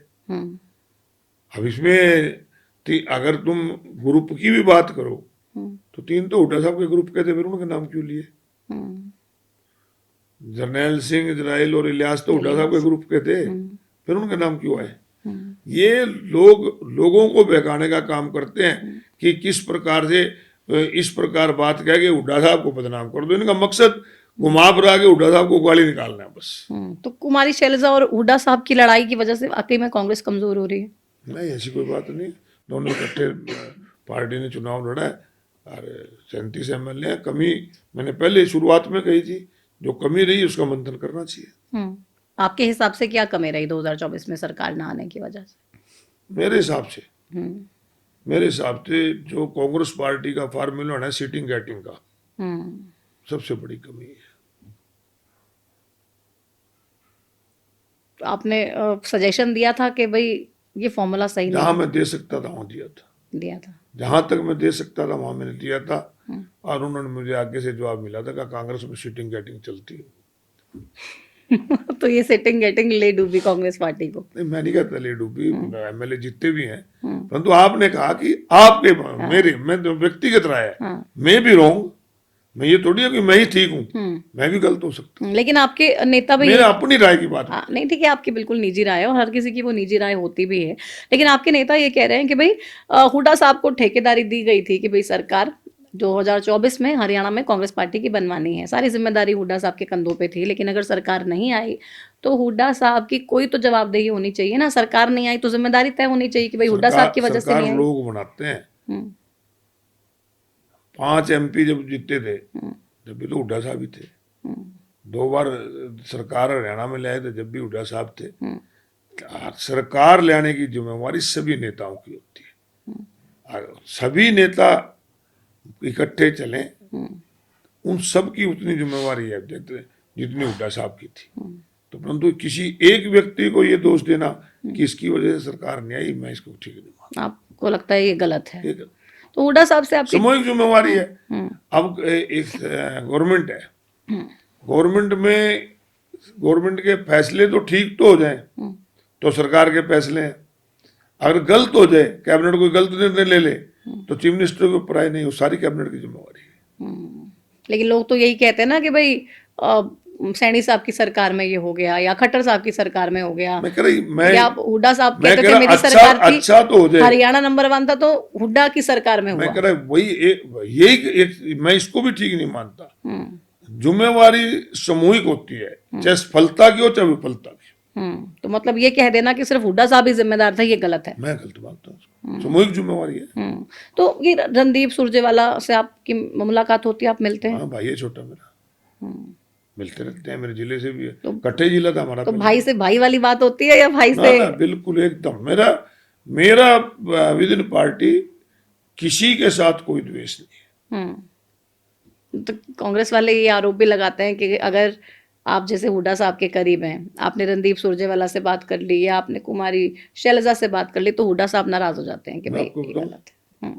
अब इसमें अगर तुम ग्रुप की भी बात करो तो 3 तो हुड्डा साहब के ग्रुप के थे, फिर उनके नाम क्यों लिए? जरनैल सिंह, इजराइल और इलियास तो हुड्डा साहब के ग्रुप के थे, फिर उनके नाम क्यों आए? ये लोग लोगों को बहकाने का काम करते हैं कि किस प्रकार से इस प्रकार बात कह के हुड्डा साहब को बदनाम कर दो। इनका मकसद घुमा फिरा के हुड्डा साहब को गाली निकालना है बस। तो कुमारी शैलजा और हुड्डा साहब की लड़ाई की वजह से वाकई में कांग्रेस कमजोर हो रही है? नहीं, ऐसी कोई बात नहीं। दोनों इकट्ठे पार्टी ने चुनाव लड़ा है और 37 MLA है। कमी मैंने पहले शुरुआत में कही थी, जो कमी रही उसका मंथन करना चाहिए। आपके हिसाब से क्या कमी रही 2024 में सरकार न आने की वजह से? मेरे हिसाब से जो कांग्रेस पार्टी का फार्मूला है सीटिंग गेटिंग का, सबसे बड़ी कमी है। तो आपने सजेशन दिया था कि भाई ये फॉर्मूला सही नहीं? जहां मैं दे सकता था वहां दिया था। जहां तक मैं दे सकता था वहां मैंने दिया था। और उन्होंने मुझे आगे से जवाब मिला था कि कांग्रेस में सीटिंग गेटिंग चलती है। तो ये सेटिंग गेटिंग ले डूबी कांग्रेस पार्टी को? नहीं, मैं नहीं कहता ले डूबी, MLA जितने भी हैं, परंतु आपने कहा कि आपके मेरे मैं तो व्यक्तिगत राय है, मैं भी रॉन्ग, मैं ये थोड़ी है कि मैं ही ठीक हूँ, मैं भी गलत हो सकता हूँ। लेकिन आपके नेता भी मेरा अपनी राय की बात नहीं, ठीक है, आपकी बिल्कुल निजी राय है और हर किसी की वो निजी राय होती भी है। लेकिन आपके नेता ये कह रहे हैं कि भाई हुड्डा साहब को ठेकेदारी दी गई थी कि भाई सरकार 2024 में हरियाणा में कांग्रेस पार्टी की बनवानी है, सारी जिम्मेदारी हुड्डा साहब के कंधों पे थी। लेकिन अगर सरकार नहीं आई तो हुड्डा साहब की कोई तो जवाबदेही होनी चाहिए ना। सरकार नहीं आई तो जिम्मेदारी तय होनी चाहिए कि भाई हुड्डा साहब की वजह से नहीं आई। लोग बनाते हैं। 5 MP जब जीते थे जब भी तो हुड्डा साहब ही थे। 2 बार सरकार हरियाणा में लाए थे जब भी हुड्डा साहब थे। सरकार लाने की जिम्मेवारी सभी नेताओं की होती है। सभी नेता इकट्ठे चले, उन सब की उतनी जिम्मेवारी है जितनी हुड्डा साहब की थी। तो परंतु किसी एक व्यक्ति को ये दोष देना कि इसकी वजह से सरकार नहीं आई, मैं इसको ठीक नहीं मानता। आपको लगता है ये गलत है? तो हुड्डा साहब से आपकी सामूहिक जिम्मेवारी है। अब एक गवर्नमेंट है, गवर्नमेंट के फैसले तो ठीक तो हो जाए तो सरकार के फैसले हैं। अगर गलत हो जाए, कैबिनेट कोई गलत निर्णय ले ले तो चीफ मिनिस्टर के ऊपर आए नहीं, वो सारी कैबिनेट की जिम्मेवारी है। लेकिन लोग तो यही कहते हैं ना कि भाई सैनी साहब की सरकार में ये हो गया या खट्टर साहब की सरकार में हो गया। या हुड्डा साहब कहते थे मेरी सरकार थी, अच्छा तो हो जाए, हरियाणा नंबर 1 था तो हुड्डा की सरकार में हुआ। मैं कह रहा वही यही मैं इसको भी ठीक नहीं मानता। जिम्मेवारी सामूहिक होती है, चाहे सफलता की हो चाहे विफलता की। तो मतलब ये कह देना कि सिर्फ हुड्डा साहब ही जिम्मेदार था, ये गलत है। मैं गलत मानता हूँ, सामूहिक जिम्मेवारी है। तो ये रणदीप सुरजेवाला से आपकी मुलाकात होती है, आप मिलते हैं? हाँ, भाई है छोटा मेरा, मिलते रहते हैं, मेरे जिले से भी है, तो कट्टे जिला था हमारा। तो भाई से भाई वाली बात होती है या भाई से? ना, बिल्कुल एकदम। मेरा विद इन पार्टी किसी के साथ कोई द्वेष नहीं है। तो कांग्रेस वाले ये आरोप भी लगाते हैं कि अगर आप जैसे हुड्डा साहब के करीब हैं, आपने रणदीप सुरजेवाला से बात कर ली या आपने कुमारी शैलजा से बात कर ली तो हुड्डा साहब नाराज हो जाते हैं कि भाई ये गलत है।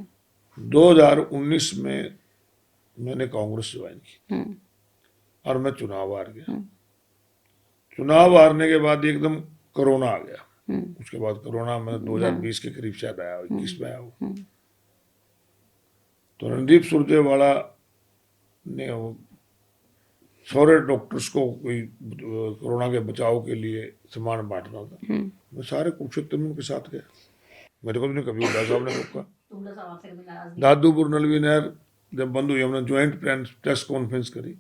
2019 में मैंने कांग्रेस ज्वाइन की और मैं चुनाव हार गया। चुनाव हारने के बाद एकदम कोरोना आ गया। उसके बाद कोरोना में 2020 के करीब शायद आया, 21 में आया हो। तो रणदीप सुरजेवाला ने सारे डॉक्टर्स को कोई कोरोना के बचाव के लिए सामान बांटना था। मैं सारे कुरुक्षेत्र में उनके साथ गया, मेरे को नहीं कभी हुड्डा साहब ने रोका। दादूपुर नलवी नहर जब बंद हुई, हमने ज्वाइंट प्रेस कॉन्फ्रेंस करी।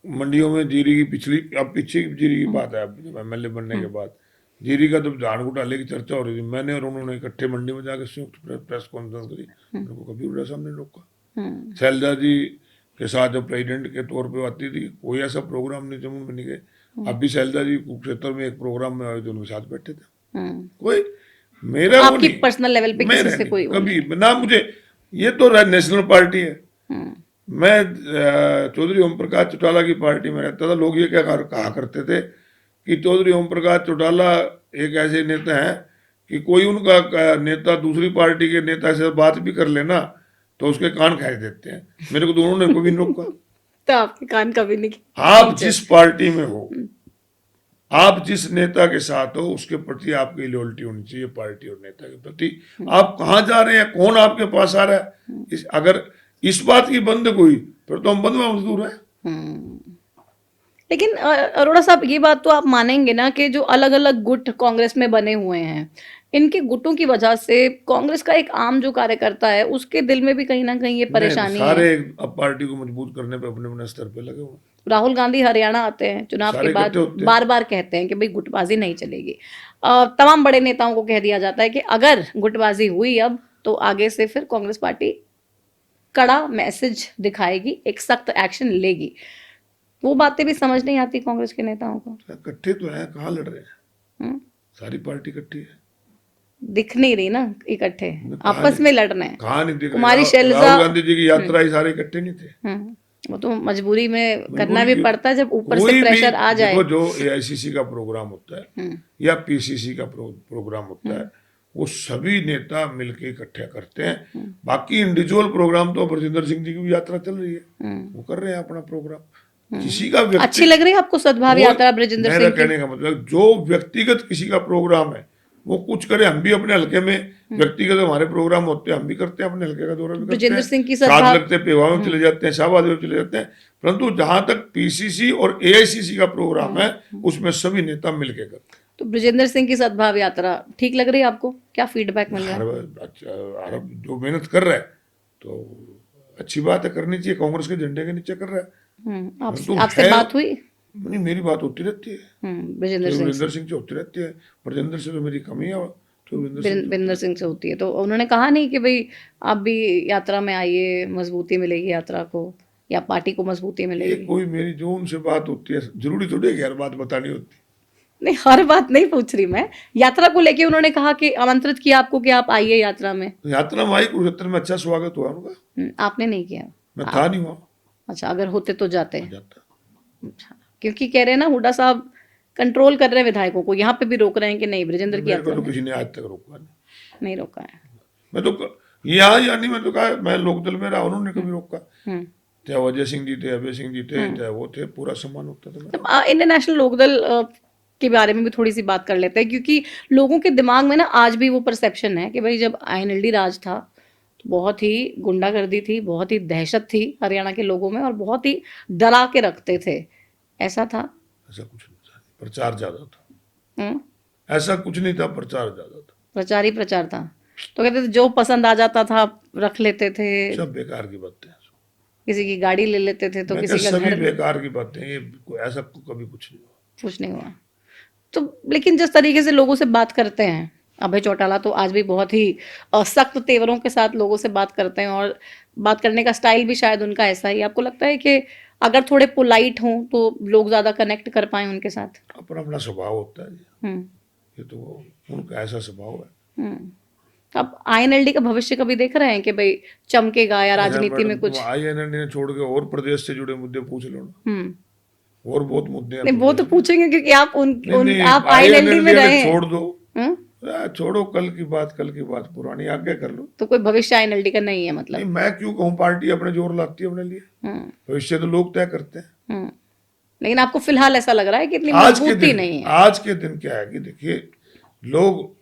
मंडियों में जीरी की पीछे की जीरी की बात है, जब MLA बनने के बाद जीरी का जब धान घोटाले की चर्चा हो रही थी, मैंने और उन्होंने इकट्ठे मंडी में जाकर संयुक्त प्रेस कॉन्फ्रेंस करी। मेरे को कभी हुड्डा साहब ने रोका। शैलजा जी के साथ जब प्रेसिडेंट के तौर पे आती थी, कोई ऐसा प्रोग्राम नहीं जम्मू में नहीं गए। अब भी शैलजा जी कुरुक्षेत्र में एक प्रोग्राम में आए तो उनके साथ बैठे थे। कोई मेरा आपकी पर्सनल लेवल पे किसी से कोई कभी ना, मुझे ये तो नेशनल पार्टी है। मैं चौधरी ओम प्रकाश चौटाला की पार्टी में रहता था। लोग ये क्या कहा करते थे कि चौधरी ओम प्रकाश चौटाला एक ऐसे नेता हैं कि कोई उनका नेता दूसरी पार्टी के नेता से बात भी कर लेना तो उसके कान खाए देते हैं। मेरे को तो उन्होंने कभी नहीं रोका। तो आपके कान कभी नहीं आप जिस पार्टी में हो, आप जिस नेता के साथ हो, उसके प्रति आपकी लॉयल्टी होनी चाहिए पार्टी और नेता के प्रति। आप कहाँ जा रहे हैं, कौन आपके पास आ रहा है, अगर इस बात की बंधक हुई फिर तो हम बंधुआ मजदूर हैं। लेकिन अरोड़ा साहब, ये बात तो आप मानेंगे ना कि जो अलग अलग गुट कांग्रेस में बने हुए हैं, इनके गुटों की वजह से कांग्रेस का एक आम जो कार्यकर्ता है उसके दिल में भी कहीं ना कहीं ये परेशानी है। सारे अब पार्टी को मजबूत करने पे अपने अपने स्तर पे लगे हुए। राहुल गांधी हरियाणा आते हैं चुनाव के बाद, बार बार कहते हैं कि भाई गुटबाजी नहीं चलेगी। तमाम बड़े नेताओं को कह दिया जाता है कि अगर गुटबाजी हुई अब तो आगे से फिर कांग्रेस पार्टी कड़ा मैसेज दिखाएगी, एक सख्त एक्शन लेगी। वो बातें भी समझ नहीं आती कांग्रेस के नेताओं को। इकट्ठे तो है, कहाँ लड़ रहे हैं? सारी पार्टी इकट्ठी है, दिख नहीं रही ना इकट्ठे, आपस में लड़ रहे हैं। कहाँ नहीं दिख कुमारी शैलजा, राहुल गांधी जी की यात्रा ही सारे इकट्ठे नहीं थे। वो तो मजबूरी में करना भी पड़ता है जब ऊपर से प्रेशर आ जाए। देखो, जो एआईसीसी का प्रोग्राम होता है या पीसीसी का प्रोग्राम होता है, वो सभी नेता मिलके इकट्ठे करते हैं। बाकी इंडिविजुअल प्रोग्राम तो ब्रजेंद्र सिंह जी की भी यात्रा चल रही है, वो कर रहे हैं अपना प्रोग्राम। किसी का अच्छी लग रही है आपको सद्भाव यात्रा ब्रजेंद्र सिंह की? कहने का मतलब, जो व्यक्तिगत किसी का प्रोग्राम है वो कुछ करे, हम भी अपने हल्के में व्यक्तिगत हमारे प्रोग्राम होते हैं, हम भी करते हैं, अपने हल्के का दौरा भी करते ब्रजेंद्र हैं, सिंह की साथ लगते पेवा में चले जाते हैं, शाहबाद में चले जाते हैं। परंतु जहां तक पीसीसी और एआईसीसी का प्रोग्राम है उसमें सभी नेता मिलकर करते हैं। तो ब्रजेंद्र सिंह की सद्भाव यात्रा ठीक लग रही है आपको? क्या फीडबैक मिल रहा है? जो मेहनत कर रहा है तो अच्छी बात है, करनी चाहिए। कांग्रेस के झंडे के नीचे कर रहा है। आपसे बात हुई? नहीं, मेरी बात होती रहती है ब्रजेंद्र सिंह से होती रहती है। ब्रजेंद्र से तो मेरी कमी है, तो ब्रजेंद्र सिंह से होती है। तो उन्होंने कहा नहीं कि भाई आप भी यात्रा में आइए, मजबूती मिलेगी यात्रा को या पार्टी को मजबूती मिलेगी? कोई मेरी जो उनसे बात होती है, जरूरी थोड़ी है हर बात बतानी होती। नहीं, हर बात नहीं पूछ रही मैं, यात्रा को लेके उन्होंने कहा कि आमंत्रित किया आपको कि आप आइए यात्रा में। यात्रा में आई, कुरुक्षेत्र में अच्छा स्वागत हुआ उनका। आपने नहीं किया? मैं था नहीं वहाँ। अच्छा, अगर होते तो जाते? अच्छा, क्योंकि कह रहे हैं ना हुड्डा साहब कंट्रोल कर रहे हैं विधायकों को, यहाँ पे भी रोक रहे हैं कि नहीं ब्रजेंद्र की यात्रा। तो किसी ने आज तक रोका नहीं रोका है। मैं तो यहाँ यानी मैं तो कहा, मैं लोकदल में रहा, उन्होंने कभी रोका। चाहे अजय सिंह जी थे, अभय सिंह जी थे, चाहे वो थे, पूरा सम्मान होता था। इंडियन नेशनल लोकदल के बारे में भी थोड़ी सी बात कर लेते हैं, क्योंकि लोगों के दिमाग में ना आज भी वो परसेप्शन है कि भाई जब आईएनएलडी राज था तो बहुत ही गुंडागर्दी थी, बहुत ही दहशत थी हरियाणा के लोगों में और बहुत ही डरा के रखते थे। ऐसा था? ऐसा कुछ नहीं था, प्रचार ज्यादा था। ऐसा कुछ नहीं था, प्रचार ज्यादा था। प्रचार ही प्रचार था। तो कहते थे जो पसंद आ जाता था रख लेते थे। सब बेकार की बातें। किसी की गाड़ी ले लेते थे तो किसी का सभी घर। बेकार की बातें, ये ऐसा कभी कुछ नहीं हुआ। कुछ नहीं हुआ। तो लेकिन जिस तरीके से लोगों से बात करते हैं अभय चौटाला, तो आज भी बहुत ही सख्त तेवरों के साथ लोगों से बात करते हैं और बात करने का स्टाइल भी शायद उनका ऐसा ही। आपको लगता है कि अगर थोड़े पोलाइट हों तो लोग ज्यादा कनेक्ट कर पाए उनके साथ? अपना अपना स्वभाव होता है, ये तो उनका ऐसा स्वभाव है। अब आईएनएलडी का भविष्य कभी देख रहे हैं कि भाई चमकेगा या राजनीति में कुछ? आईएनएलडी ने छोड़ के और प्रदेश से जुड़े मुद्दे पूछ लो ना, और बहुत मुद्दे हैं। वो तो पूछेंगे क्योंकि आप आईएनएलडी में रहे हैं। छोड़ दो, छोड़ो, कल की बात पुरानी, आगे कर लो। तो कोई भविष्य आईएनएलडी का नहीं है मतलब? नहीं, मैं क्यों कहूँ, पार्टी अपने जोर लाती है अपने लिए, भविष्य तो लोग तय करते हैं। लेकिन आपको फिलहाल ऐसा लग रहा है कि इतनी मजबूती नहीं है? आज के दिन क्या है कि देखिए, लोग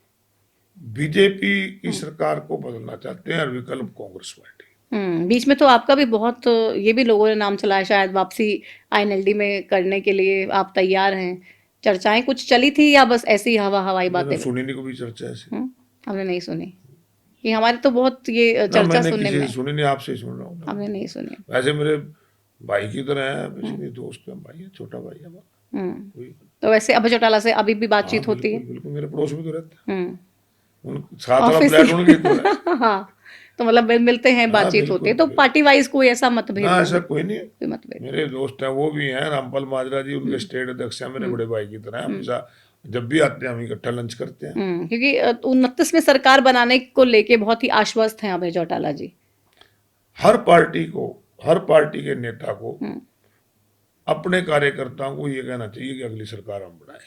बीजेपी की सरकार को बदलना चाहते हैं और विकल्प कांग्रेस पार्टी। बीच में तो आपका भी बहुत, ये भी लोगों ने नाम चलाया शायद वापसी आईएनएलडी में करने के लिए आप तैयार हैं। चर्चाएं कुछ चली थी या बस ऐसी हवाई बातें? सुनी नहीं कोई चर्चा ऐसी। हमने नहीं सुनी। ये हमारे तो बहुत ये चर्चा सुनने में सुनी नहीं, आपसे ही सुन रहा हूँ। हमने नहीं सुनी। वैसे मेरे भाई की तरह है, मेरे दोस्त है, भाई है, छोटा भाई है। तो वैसे अभय चौटाला से अभी भी बातचीत होती है? बिल्कुल, मेरे पड़ोस में तो रहते हैं, साथ वाला फ्लैट उनके तो है। हाँ, तो मतलब मिलते हैं, बातचीत होती है। तो पार्टी वाइज कोई ऐसा मतभेद? ऐसा कोई नहीं है, कोई मतभेद। मेरे दोस्त हैं, वो भी हैं, रामपाल माजरा जी, उनके स्टेट अध्यक्ष हैं, मेरे बड़े भाई की तरह। हमेशा जब भी आते हैं हम इकट्ठा लंच करते हैं। क्योंकि 29 में सरकार बनाने को लेके बहुत ही आश्वस्त हैं अभय चौटाला जी। हर पार्टी के नेता को अपने कार्यकर्ताओं को ये कहना चाहिए कि अगली सरकार हम बनाए।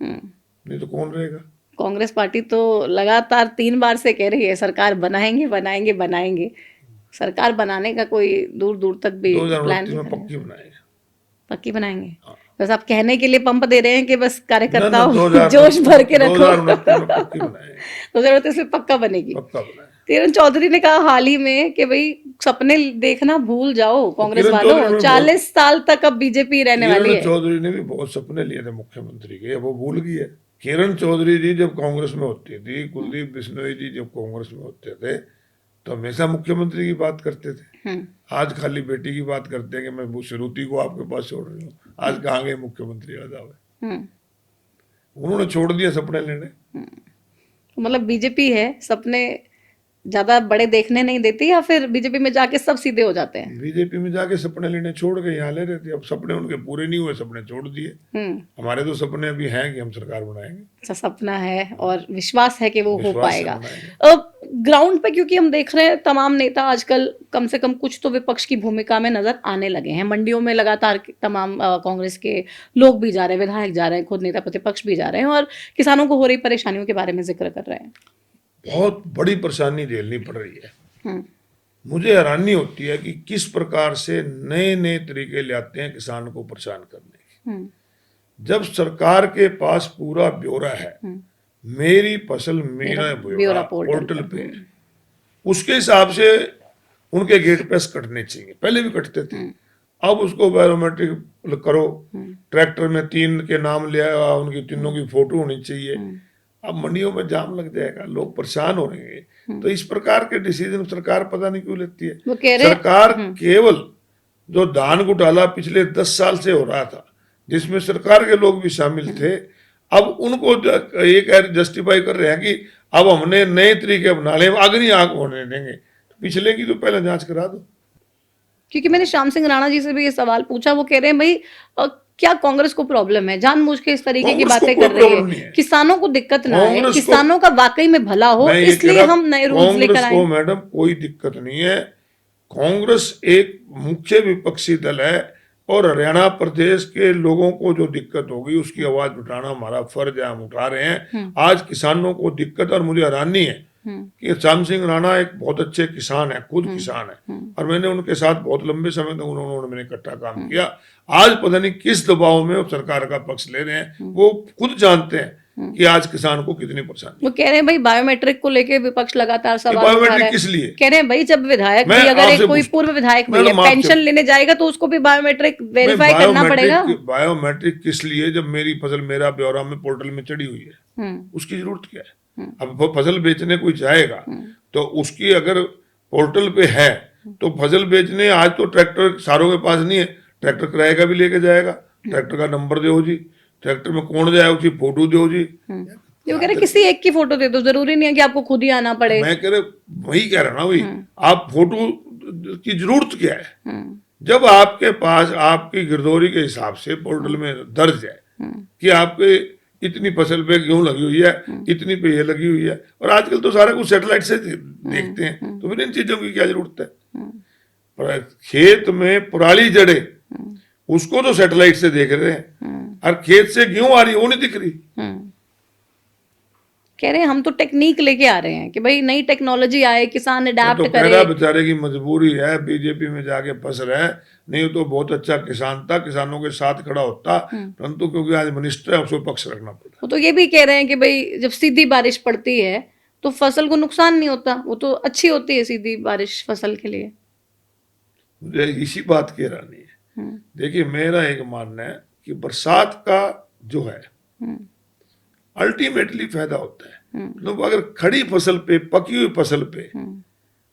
नहीं तो कौन रहेगा? कांग्रेस पार्टी तो लगातार 3 बार से कह रही है सरकार बनाएंगे बनाएंगे बनाएंगे। सरकार बनाने का कोई दूर दूर तक भी प्लान 2029 नहीं में करेगा। पक्की बनाएंगे। पक्की बनाएंगे। हाँ। बस आप कहने के लिए पंप दे रहे हैं कि बस ना कार्यकर्ताओं 2029 जोश भर के रखो। 2029 में पक्की बनाएंगे, 2029 में पक्का बनेगी। पक्का बनाएंगे। किरण चौधरी ने कहा हाल ही में कि भाई सपने देखना भूल जाओ कांग्रेस किरण वालों, चौधरी ने 40 साल तक अब बीजेपी रहने वाली किरण है। चौधरी ने भी बहुत सपने लिए थे मुख्यमंत्री के, वो भूल गई है। किरण चौधरी जी जब कांग्रेस में होती थी, कुलदीप बिश्नोई जी जब कांग्रेस में होते थे, तो हमेशा मुख्यमंत्री की बात करते थे। आज खाली बेटी की बात करते हैं कि मैं श्रुति को आपके पास छोड़ रही हूँ। आज कहाँ गए मुख्यमंत्री का दावे? उन्होंने छोड़ दिया सपने लेने। मतलब बीजेपी है सपने ज्यादा बड़े देखने नहीं देती, या फिर बीजेपी में जाके सब सीधे हो जाते हैं? बीजेपी में जाके सपने लेने छोड़ के यहाँ ले रहे थे। अब सपने उनके पूरे नहीं हुए, सपने छोड़ दिए। हमारे तो सपने अभी हैं कि हम सरकार बनाएंगे। अच्छा, सपना है और विश्वास है कि वो हो विश्वास से पाएगा। बनाएंगे। अब ग्राउंड पे क्योंकि हम देख रहे हैं तमाम नेता आजकल कम से कम कुछ तो विपक्ष की भूमिका में नजर आने लगे हैं। मंडियों में लगातार तमाम कांग्रेस के लोग भी जा रहे हैं, विधायक जा रहे हैं, खुद नेता प्रतिपक्ष भी जा रहे हैं और किसानों को हो रही परेशानियों के बारे में जिक्र कर रहे हैं। बहुत बड़ी परेशानी झेलनी पड़ रही है। मुझे हैरानी होती है कि किस प्रकार से नए नए तरीके लाते हैं किसान को परेशान करने के। जब सरकार के पास पूरा ब्यौरा है, मेरी फसल मेरा ब्यौरा पोर्टल पे है, उसके हिसाब से उनके गेट पे कटने चाहिए। पहले भी कटते थे, अब उसको बायोमेट्रिक करो। ट्रैक्टर में 3 के नाम ले आया, उनकी तीनों की फोटो होनी चाहिए। अब मंडियों में जाम लग जाएगा, लोग परेशान हो रहे हैं। तो इस प्रकार के डिसीजन सरकार पता नहीं क्यों लेती है। वो कह रहे सरकार केवल जो धान घोटाला पिछले 10 साल से हो रहा था, जिसमें सरकार के लोग भी शामिल थे, अब उनको ये जस्टिफाई कर रहे हैं कि अब हमने नए तरीके अपना ले, आग नहीं आग होने देंगे। तो पिछले की तो पहले जांच करा दो। क्योंकि मैंने श्याम सिंह राणा जी से भी ये सवाल पूछा, वो कह रहे हैं भाई क्या कांग्रेस को प्रॉब्लम है, जानबूझ के इस तरीके की बातें कर रही है, किसानों को दिक्कत ना आए, किसानों का वाकई में भला हो, इसलिए हम नए रूल्स लेकर आए। मैडम कोई दिक्कत नहीं है। कांग्रेस एक मुख्य विपक्षी दल है और हरियाणा प्रदेश के लोगों को जो दिक्कत होगी उसकी आवाज उठाना हमारा फर्ज है, हम उठा रहे हैं। आज किसानों को दिक्कत, और मुझे हैरानी है कि श्याम सिंह राणा एक बहुत अच्छे किसान है, खुद किसान है, और मैंने उनके साथ बहुत लंबे समय तक उन्होंने मैंने इकट्ठा काम किया। आज पता नहीं किस दबाव में वो सरकार का पक्ष ले रहे हैं, वो खुद जानते हैं कि आज किसान को कितनी परेशानी। वो कह रहे हैं भाई बायोमेट्रिक को लेके विपक्ष लगातार सवाल उठा रहा है। बायोमेट्रिक किस लिए? कह रहे हैं भाई जब विधायक भी, अगर एक कोई पूर्व विधायक भी है, पेंशन लेने जाएगा तो उसको भी बायोमेट्रिक वेरीफाई करना पड़ेगा। बायोमेट्रिक किस लिए? जब मेरी फसल मेरा ब्यौरा में पोर्टल में चढ़ी हुई है, उसकी जरूरत क्या है? अब वो फसल बेचने कोई जाएगा तो उसकी अगर पोर्टल पे है तो फसल बेचने, आज तो ट्रैक्टर सारों के पास नहीं है, ट्रैक्टर किराए का भी लेके जाएगा, ट्रैक्टर का नंबर दो जी, ट्रैक्टर में कौन जाए उसकी फोटो दो जी। वो कह रहे किसी एक की फोटो दे दो, जरूरी नहीं है कि आपको खुद ही आना पड़े। मैं कह रहे वही कह रहा ना, वही आप फोटो की जरूरत क्या है? जब आपके पास आपकी गिरदौरी के हिसाब से पोर्टल में दर्ज है कि आपके इतनी फसल पे गेहूं लगी हुई है, इतनी पे ये लगी हुई है, और आजकल तो सारा कुछ सैटेलाइट से देखते हैं, तो फिर इन चीजों की क्या जरूरत है? पर खेत में पराली जड़े उसको तो सैटेलाइट से देख रहे हैं, और खेत से गेहूं आ रही वो नहीं दिख रही। कह रहे हैं हम तो टेक्निक लेके आ रहे हैं कि भाई नई टेक्नोलॉजी आए, किसान अडैप्ट करे। बेचारे की मजबूरी है, बीजेपी में जाके फंस रहा है, नहीं तो बहुत अच्छा किसान था, किसानों के साथ खड़ा होता, परंतु क्योंकि आज मिनिस्टर है उसको पक्ष रखना पड़ता। वो तो ये भी कह रहे हैं कि भाई जब सीधी बारिश पड़ती है तो फसल को नुकसान नहीं होता, वो तो अच्छी होती है सीधी बारिश फसल के लिए। मुझे इसी बात की हैरानी है। देखिए मेरा एक मानना है कि बरसात का जो है अल्टीमेटली फायदा होता है। तो अगर खड़ी फसल पे, पकी हुई फसल पे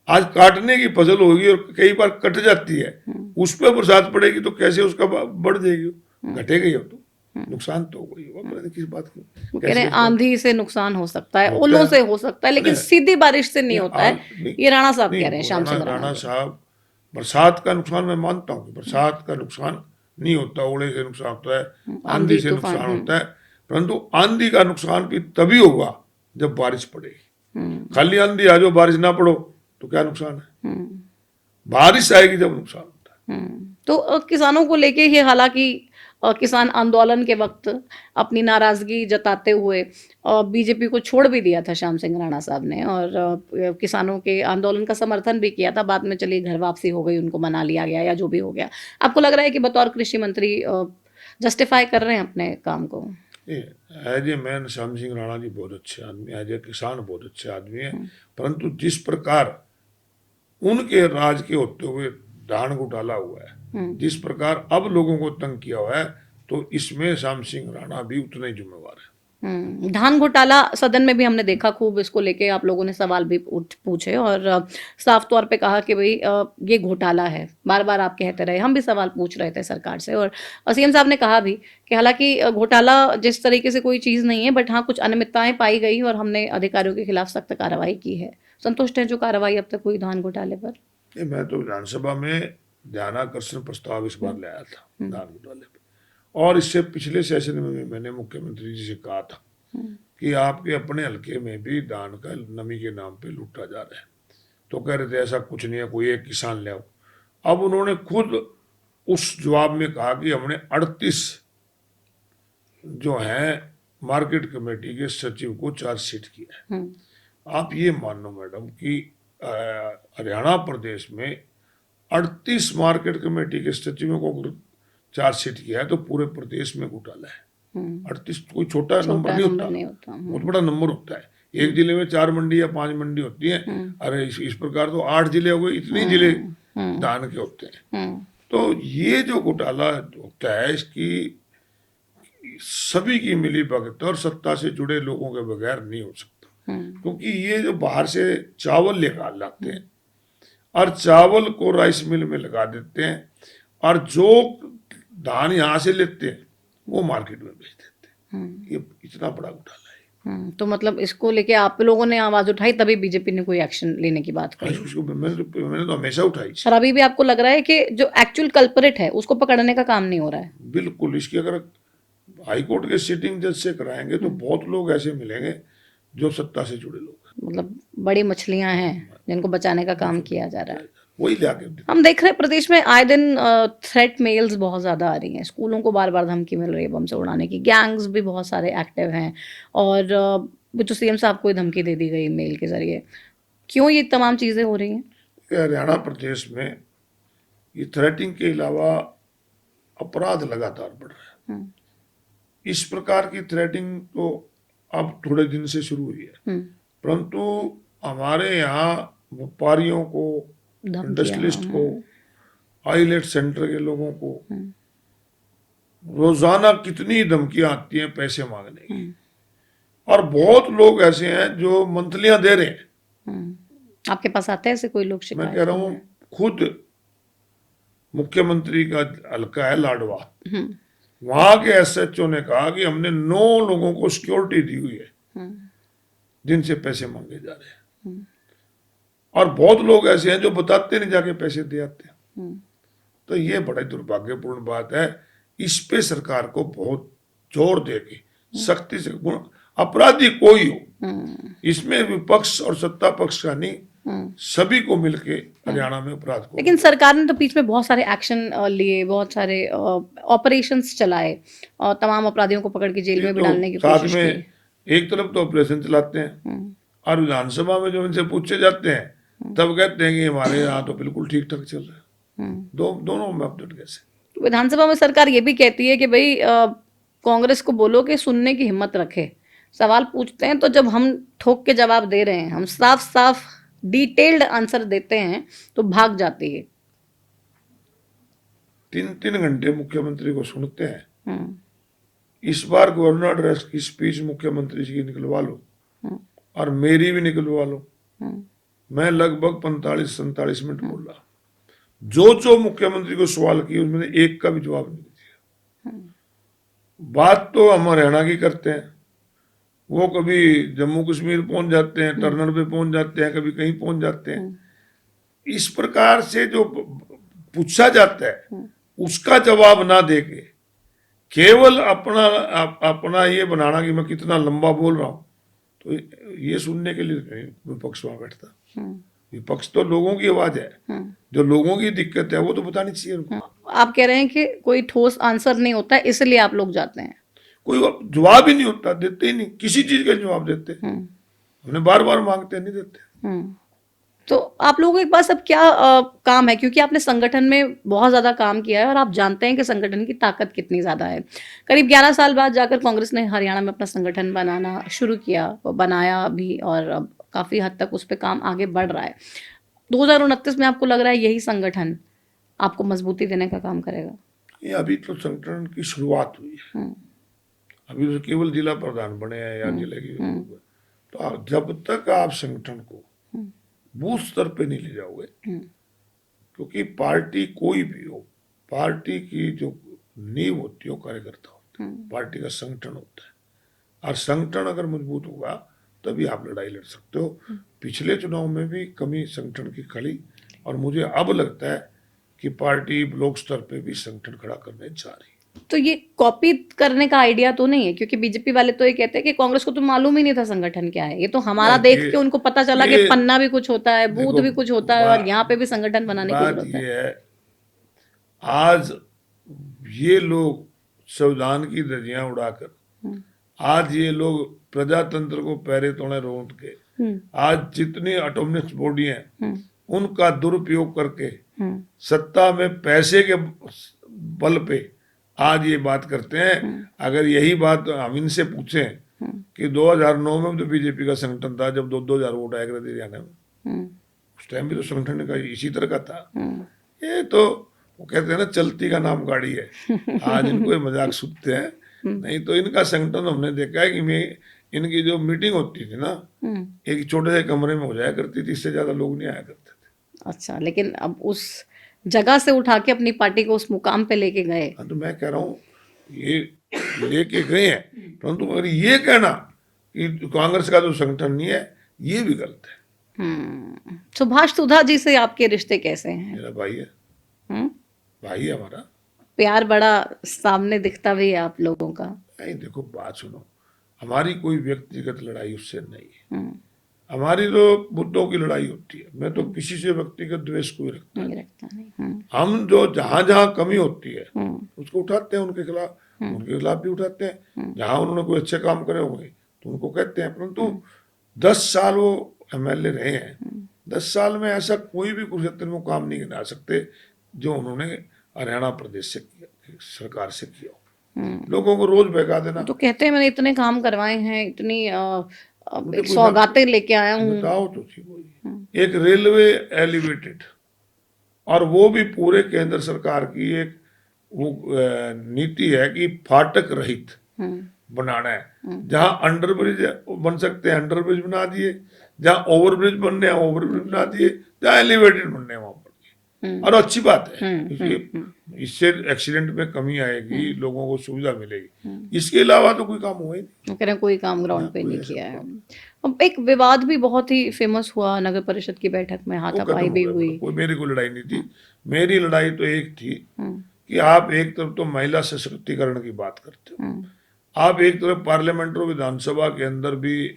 आज काटने की फसल होगी और कई बार कट जाती है, उस पर बरसात पड़ेगी तो कैसे उसका बढ़ जाएगी, घटेगी, हो तो नुकसान तो होगा। किस बात की कह रहे हैं आंधी से नुकसान हो सकता है, ओलों से हो सकता है, लेकिन सीधी बारिश से नहीं होता है। ये राणा साहब कह रहे हैं, श्याम सिंह राणा साहब। बरसात का नुकसान मैं मानता हूँ कि बरसात का नुकसान नहीं होता, ओले से नुकसान होता है, आंधी से नुकसान होता है, परंतु आंधी का नुकसान भी तभी होगा जब बारिश पड़ेगी। खाली आंधी आ जाओ बारिश ना पड़ो तो क्या नुकसान है? बारिश आएगी जब नुकसान होता है। तो किसानों को लेके ये हालांकि किसान आंदोलन के वक्त अपनी नाराजगी जताते हुए बीजेपी को छोड़ भी दिया था श्याम सिंह राणा साहब ने, और किसानों के आंदोलन का समर्थन भी किया था। बाद में चलिए घर वापसी हो गई, उनको मना लिया गया या जो भी हो गया। आपको लग रहा है कि बतौर कृषि मंत्री जस्टिफाई कर रहे हैं अपने काम को? As a man Shyam Singh Rana ji बहुत अच्छे आदमी, एज ए किसान बहुत अच्छे आदमी है, परंतु जिस प्रकार उनके राज के होते हुए धान घोटाला हुआ है, जिस प्रकार अब लोगों को तंग किया हुआ है, तो इसमें श्याम सिंह राणा भी उतना ही जिम्मेवार है। धान घोटाला सदन में भी हमने देखा, खूब इसको लेके आप लोगों ने सवाल भी पूछे और साफ तौर पे कहा कि भाई ये घोटाला है। बार बार आप कहते रहे, हम भी सवाल पूछ रहे थे सरकार से, और सीएम साहब ने कहा भी कि हालांकि घोटाला जिस तरीके से कोई चीज़ नहीं है, बट हाँ कुछ अनियमितताएं पाई गई और हमने अधिकारियों के खिलाफ सख्त कार्रवाई की है। संतुष्ट हैं जो कार्रवाई अब तक हुई धान घोटाले पर? मैं तो विधानसभा में ध्यानाकर्षण प्रस्ताव इस बार लाया था धान घोटाले पे, और इससे पिछले सेशन में भी मैंने मुख्यमंत्री जी से कहा था कि आपके अपने हल्के में भी धान का नमी के नाम पे लूटा जा रहा है। तो कह रहे थे ऐसा कुछ नहीं है, कोई एक किसान ले आओ। अब उन्होंने खुद उस जवाब में कहा कि हमने 38 जो है मार्केट कमेटी के सचिव को चार्जशीट किया है। आप ये मान लो मैडम कि हरियाणा प्रदेश में 38 मार्केट कमेटी के सचिवों को चार्जशीट किया है, तो पूरे प्रदेश में घोटाला है। 38 कोई छोटा नंबर नहीं होता, बहुत बड़ा नंबर होता है। एक जिले में 4 मंडी या 5 मंडी होती है, अरे इस प्रकार तो 8 जिले हो गए, इतने जिले धान के होते हैं। तो ये जो घोटाला होता है, इसकी सभी की मिली भगत और सत्ता से जुड़े लोगों के बगैर नहीं हो सकता, क्योंकि ये जो बाहर से चावल लेकर लाते हैं और चावल को राइस मिल में लगा देते हैं, और जो धान यहाँ से लेते हैं वो मार्केट में बेच देते हैं। ये इतना बड़ा घोटाला है। तो मतलब इसको लेके आप लोगों ने आवाज उठाई, तभी बीजेपी ने कोई एक्शन लेने की बात कही? मैंने तो हमेशा उठाई। सर अभी भी आपको लग रहा है कि जो एक्चुअल कल्परेट है उसको पकड़ने का काम नहीं हो रहा है? बिल्कुल। इसकी अगर हाईकोर्ट के सिटिंग जज से कराएंगे तो बहुत लोग ऐसे मिलेंगे जो सत्ता से जुड़े लोग, मतलब बड़ी मछलियां हैं जिनको बचाने का काम किया जा रहा है। वही लाके हम देख रहे हैं प्रदेश में आए दिन थ्रेट मेल्स बहुत ज़्यादा आ रही हैं, स्कूलों को बार बार धमकी मिल रही है बम से उड़ाने की, गैंग्स भी बहुत सारे एक्टिव हैं, और जो सीएम साहब को धमकी दे दी गई मेल के जरिए। क्यों ये तमाम चीज़ें हो रही हैं? हरियाणा प्रदेश में ये थ्रेटिंग के अलावा अपराध लगातार बढ़ रहा है। इस प्रकार की थ्रेटिंग तो अब थोड़े दिन से शुरू हुई है, परंतु हमारे यहाँ व्यापारियों को, इंडस्ट्रियलिस्ट को, आईलेट सेंटर के लोगों को रोजाना कितनी धमकियां आती हैं पैसे मांगने की, और बहुत लोग ऐसे हैं जो मंथलियां दे रहे हैं। आपके पास आते हैं ऐसे कोई लोग? मैं कह रहा हूँ, खुद मुख्यमंत्री का हल्का है लाडवा, वहां के एसएचओ ने कहा कि हमने 9 लोगों को सिक्योरिटी दी हुई है जिनसे पैसे मांगे जा रहे हैं, और बहुत लोग ऐसे हैं जो बताते नहीं, जाके पैसे दे आते हैं। तो ये बड़ा दुर्भाग्यपूर्ण बात है। इस पे सरकार को बहुत जोर देके सख्ती से, अपराधी कोई हो, इसमें विपक्ष और सत्ता पक्ष का नहीं, सभी को मिलके हरियाणा में अपराध को। लेकिन सरकार ने तो बीच में बहुत सारे एक्शन लिए, बहुत सारे ऑपरेशंस चलाए, और तमाम अपराधियों को पकड़ के जेल में भी डालने की कोशिश की। में एक तरफ तो ऑपरेशन चलाते हैं, और विधानसभा में जो इनसे पूछे जाते हैं तब कहते हैं कि हमारे यहाँ तो बिल्कुल ठीक ठाक चल रहा है। दोनों में अपडेट कैसे? विधानसभा में सरकार ये भी कहती है कि भाई कांग्रेस को बोलो कि सुनने की हिम्मत रखे, सवाल पूछते हैं तो जब हम ठोक के जवाब दे रहे हैं, हम साफ साफ डिटेल्ड आंसर देते हैं तो भाग जाती है। 3-3 घंटे मुख्यमंत्री को सुनते हैं। इस बार गवर्नर एड्रेस की स्पीच मुख्यमंत्री जी की निकलवा लो, और मेरी भी निकलवा लो। मैं लगभग 45-47 मिनट बोला, जो मुख्यमंत्री को सवाल किए उसमें एक का भी जवाब नहीं दिया। बात तो हम हरियाणा की करते हैं, वो कभी जम्मू कश्मीर पहुंच जाते हैं, टर्नर पे पहुंच जाते हैं, कभी कहीं पहुंच जाते हैं। इस प्रकार से जो पूछा जाता है उसका जवाब ना देके केवल अपना ये बनाना कि मैं कितना लंबा बोल रहा हूं, तो ये सुनने के लिए विपक्ष वहां बैठता। विपक्ष तो लोगों की आवाज है, जो लोगों की दिक्कत है वो तो बतानी चाहिए उनको। आप कह रहे हैं कि कोई ठोस आंसर नहीं होता इसलिए आप लोग जाते हैं। कोई जवाब ही नहीं होता, देते ही नहीं, किसी चीज का जवाब देते, हमने बार बार मांगते नहीं देते। तो आप लोगों के पास अब क्या काम है, क्योंकि आपने संगठन में बहुत ज्यादा काम किया है और आप जानते हैं कि संगठन की ताकत कितनी ज्यादा है। करीब 11 साल बाद जाकर कांग्रेस ने हरियाणा में अपना संगठन बनाना शुरू किया, बनाया भी, और अब काफी हद तक उस पर काम आगे बढ़ रहा है। 2029 में आपको लग रहा है यही संगठन आपको मजबूती देने का काम करेगा? ये अभी तो संगठन की शुरुआत हुई है, अभी तो केवल जिला प्रधान बने हैं या जिले की, तो जब तक आप संगठन को बूथ स्तर पे नहीं ले जाओगे, क्योंकि पार्टी कोई भी हो, पार्टी की जो नींव होती है वो कार्यकर्ता होता है, पार्टी का संगठन होता है, और संगठन अगर मजबूत होगा तभी आप लड़ाई लड़ सकते हो। पिछले चुनाव में भी कमी संगठन की खली, और मुझे अब लगता है कि पार्टी ब्लॉक स्तर पे भी संगठन खड़ा करने जा रही है। तो ये कॉपी करने का आइडिया तो नहीं है? क्योंकि बीजेपी वाले तो ये कहते हैं कि कांग्रेस को तो मालूम ही नहीं था संगठन क्या है, ये तो हमारा देख के उनको पता चला कि पन्ना भी कुछ होता है, बूथ भी कुछ होता है, और यहाँ पे भी संगठन बनाने की जरूरत है। आज ये लोग संविधान की धज्जियां उड़ाकर, आज ये लोग प्रजातंत्र को पैरे तोड़े रोंद के, आज जितनी ऑटोनमस बॉडी हैं उनका दुरुपयोग करके सत्ता में पैसे के बल पे आज ये बात करते हैं। अगर यही बात हम इनसे पूछें कि 2009 में तो बीजेपी का संगठन था, जब 2,000 वोट आए थे हरियाणा में, उस टाइम भी तो संगठन का इसी तरह का था। ये तो वो कहते हैं ना, चलती का नाम गाड़ी है, आज इनको ये मजाक सुनते हैं, नहीं तो इनका संगठन हमने देखा है कि इनकी जो मीटिंग होती थी ना, एक छोटे से कमरे में हो जाया करती थी, इससे ज्यादा लोग नहीं आया करते थे। अच्छा, लेकिन अब उस जगह से उठा के अपनी पार्टी को उस मुकाम पे लेके गए। हाँ, तो मैं कह रहा हूँ ये लेके गए हैं, परंतु अगर ये कहना कि कांग्रेस का जो संगठन नहीं है, ये भी गलत है। सुभाष सुधा जी से आपके रिश्ते कैसे हैं? मेरा भाई है, भाई है हमारा। प्यार बड़ा सामने दिखता भी है आप लोगों का। नहीं, देखो बात सुनो, हमारी कोई व्यक्तिगत लड़ाई उससे नहीं है, हमारी तो मुद्दों की लड़ाई होती है। मैं तो किसी से व्यक्तिगत द्वेष कोई रखता नहीं। हम जो जहां जहां कमी होती है उसको उठाते हैं, उनके खिलाफ भी उठाते हैं। जहां उन्होंने कोई अच्छे काम करे होंगे तो उनको कहते हैं, परंतु 10 साल वो MLA रहे हैं, 10 साल में ऐसा कोई भी कुरुक्षेत्र में काम नहीं गिना सकते जो उन्होंने हरियाणा प्रदेश से किया, सरकार से किया। लोगों को रोज बहका देना। तो कहते हैं मैंने इतने काम करवाए हैं, इतनी सौगातें लेके आया हूँ। बताओ तो सही, एक रेलवे एलिवेटेड, और वो भी पूरे केंद्र सरकार की एक वो नीति है कि फाटक रहित बनाना है। जहां अंडरब्रिज बन सकते हैं अंडरब्रिज बना दिए, जहां ओवरब्रिज बनने हैं ओवरब्रिज बना दिए, जहां एलिवेटेड बनने हैं वहां पर। और अच्छी बात है, इससे एक्सीडेंट में कमी आएगी, लोगों को सुविधा मिलेगी। इसके अलावा तो कोई काम हुआ ही नहीं। कह रहे कोई काम ग्राउंड पे नहीं किया है। अब एक विवाद भी बहुत ही फेमस हुआ नगर परिषद की बैठक में, हाथापाई भी हुई। मेरी कोई लड़ाई नहीं थी, मेरी लड़ाई तो एक थी कि आप एक तरफ तो महिला सशक्तिकरण की बात करते हो, आप एक तरफ पार्लियामेंट और विधानसभा के अंदर भी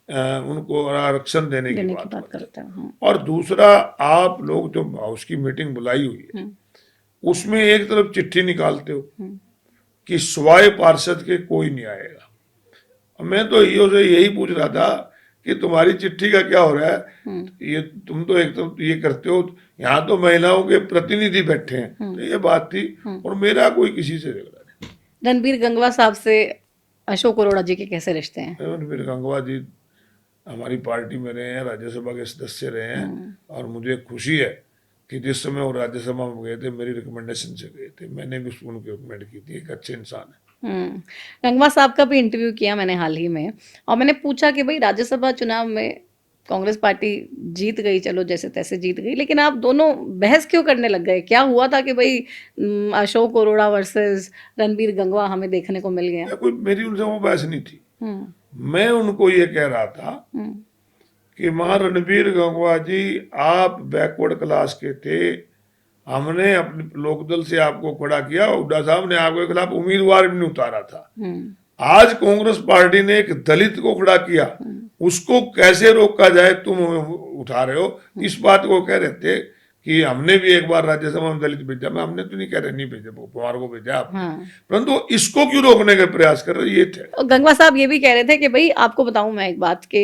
उनको आरक्षण देने की बात करते हैं, और दूसरा आप लोग जो हाउस की मीटिंग बुलाई हुई है उसमें एक तरफ चिट्ठी निकालते हो कि स्वाय पार्षद के कोई नहीं आएगा। मैं तो ईओ से यही पूछ रहा था कि तुम्हारी चिट्ठी का क्या हो रहा है, ये तुम तो एक तरफ ये करते हो, यहाँ तो महिलाओं के प्रतिनिधि बैठे हैं, तो ये बात थी। और मेरा कोई किसी से झगड़ा नहीं। रणबीर गंगवा साहब से अशोक अरोड़ा जी के कैसे रिश्ते हैं? रणबीर गंगवा जी हमारी पार्टी में रहे हैं, राज्यसभा के सदस्य रहे हैं, और मुझे खुशी है कि जिस समय वो राज्यसभा में गए थे मेरी रिकमेंडेशन से गए थे, मैंने भी उनको रिकमेंड की थी। एक अच्छे इंसान है। गंगवा साहब का भी इंटरव्यू किया मैंने हाल ही में, और मैंने पूछा कि भाई राज्यसभा चुनाव में कांग्रेस पार्टी जीत गई, चलो जैसे तैसे जीत गई, लेकिन आप दोनों बहस क्यों करने लग गए? क्या हुआ था कि भाई अशोक अरोड़ा वर्सेस रणबीर गंगवा हमें देखने को मिल गया? कोई मेरी उनसे वो बहस नहीं थी। मैं उनको ये कह रहा था कि मां रणबीर गंगवा जी, आप बैकवर्ड क्लास के थे, हमने अपने लोकदल से आपको खड़ा किया, हुड्डा साहब ने आपके खिलाफ उम्मीदवार भी नहीं उतारा था। आज कांग्रेस पार्टी ने एक दलित को खड़ा किया, उसको कैसे रोका जाए तुम उठा रहे हो। इस बात को कह रहे थे कि हमने भी एक बार राज्यसभा में दलित भेजा, मैं हमने तो नहीं कह रहे नहीं भेजा, पवार को भेजा आपने, हाँ। परंतु इसको क्यों रोकने का प्रयास कर रहे, ये थे। और गंगवा साहब ये भी कह रहे थे कि भाई आपको बताऊं मैं एक बात कि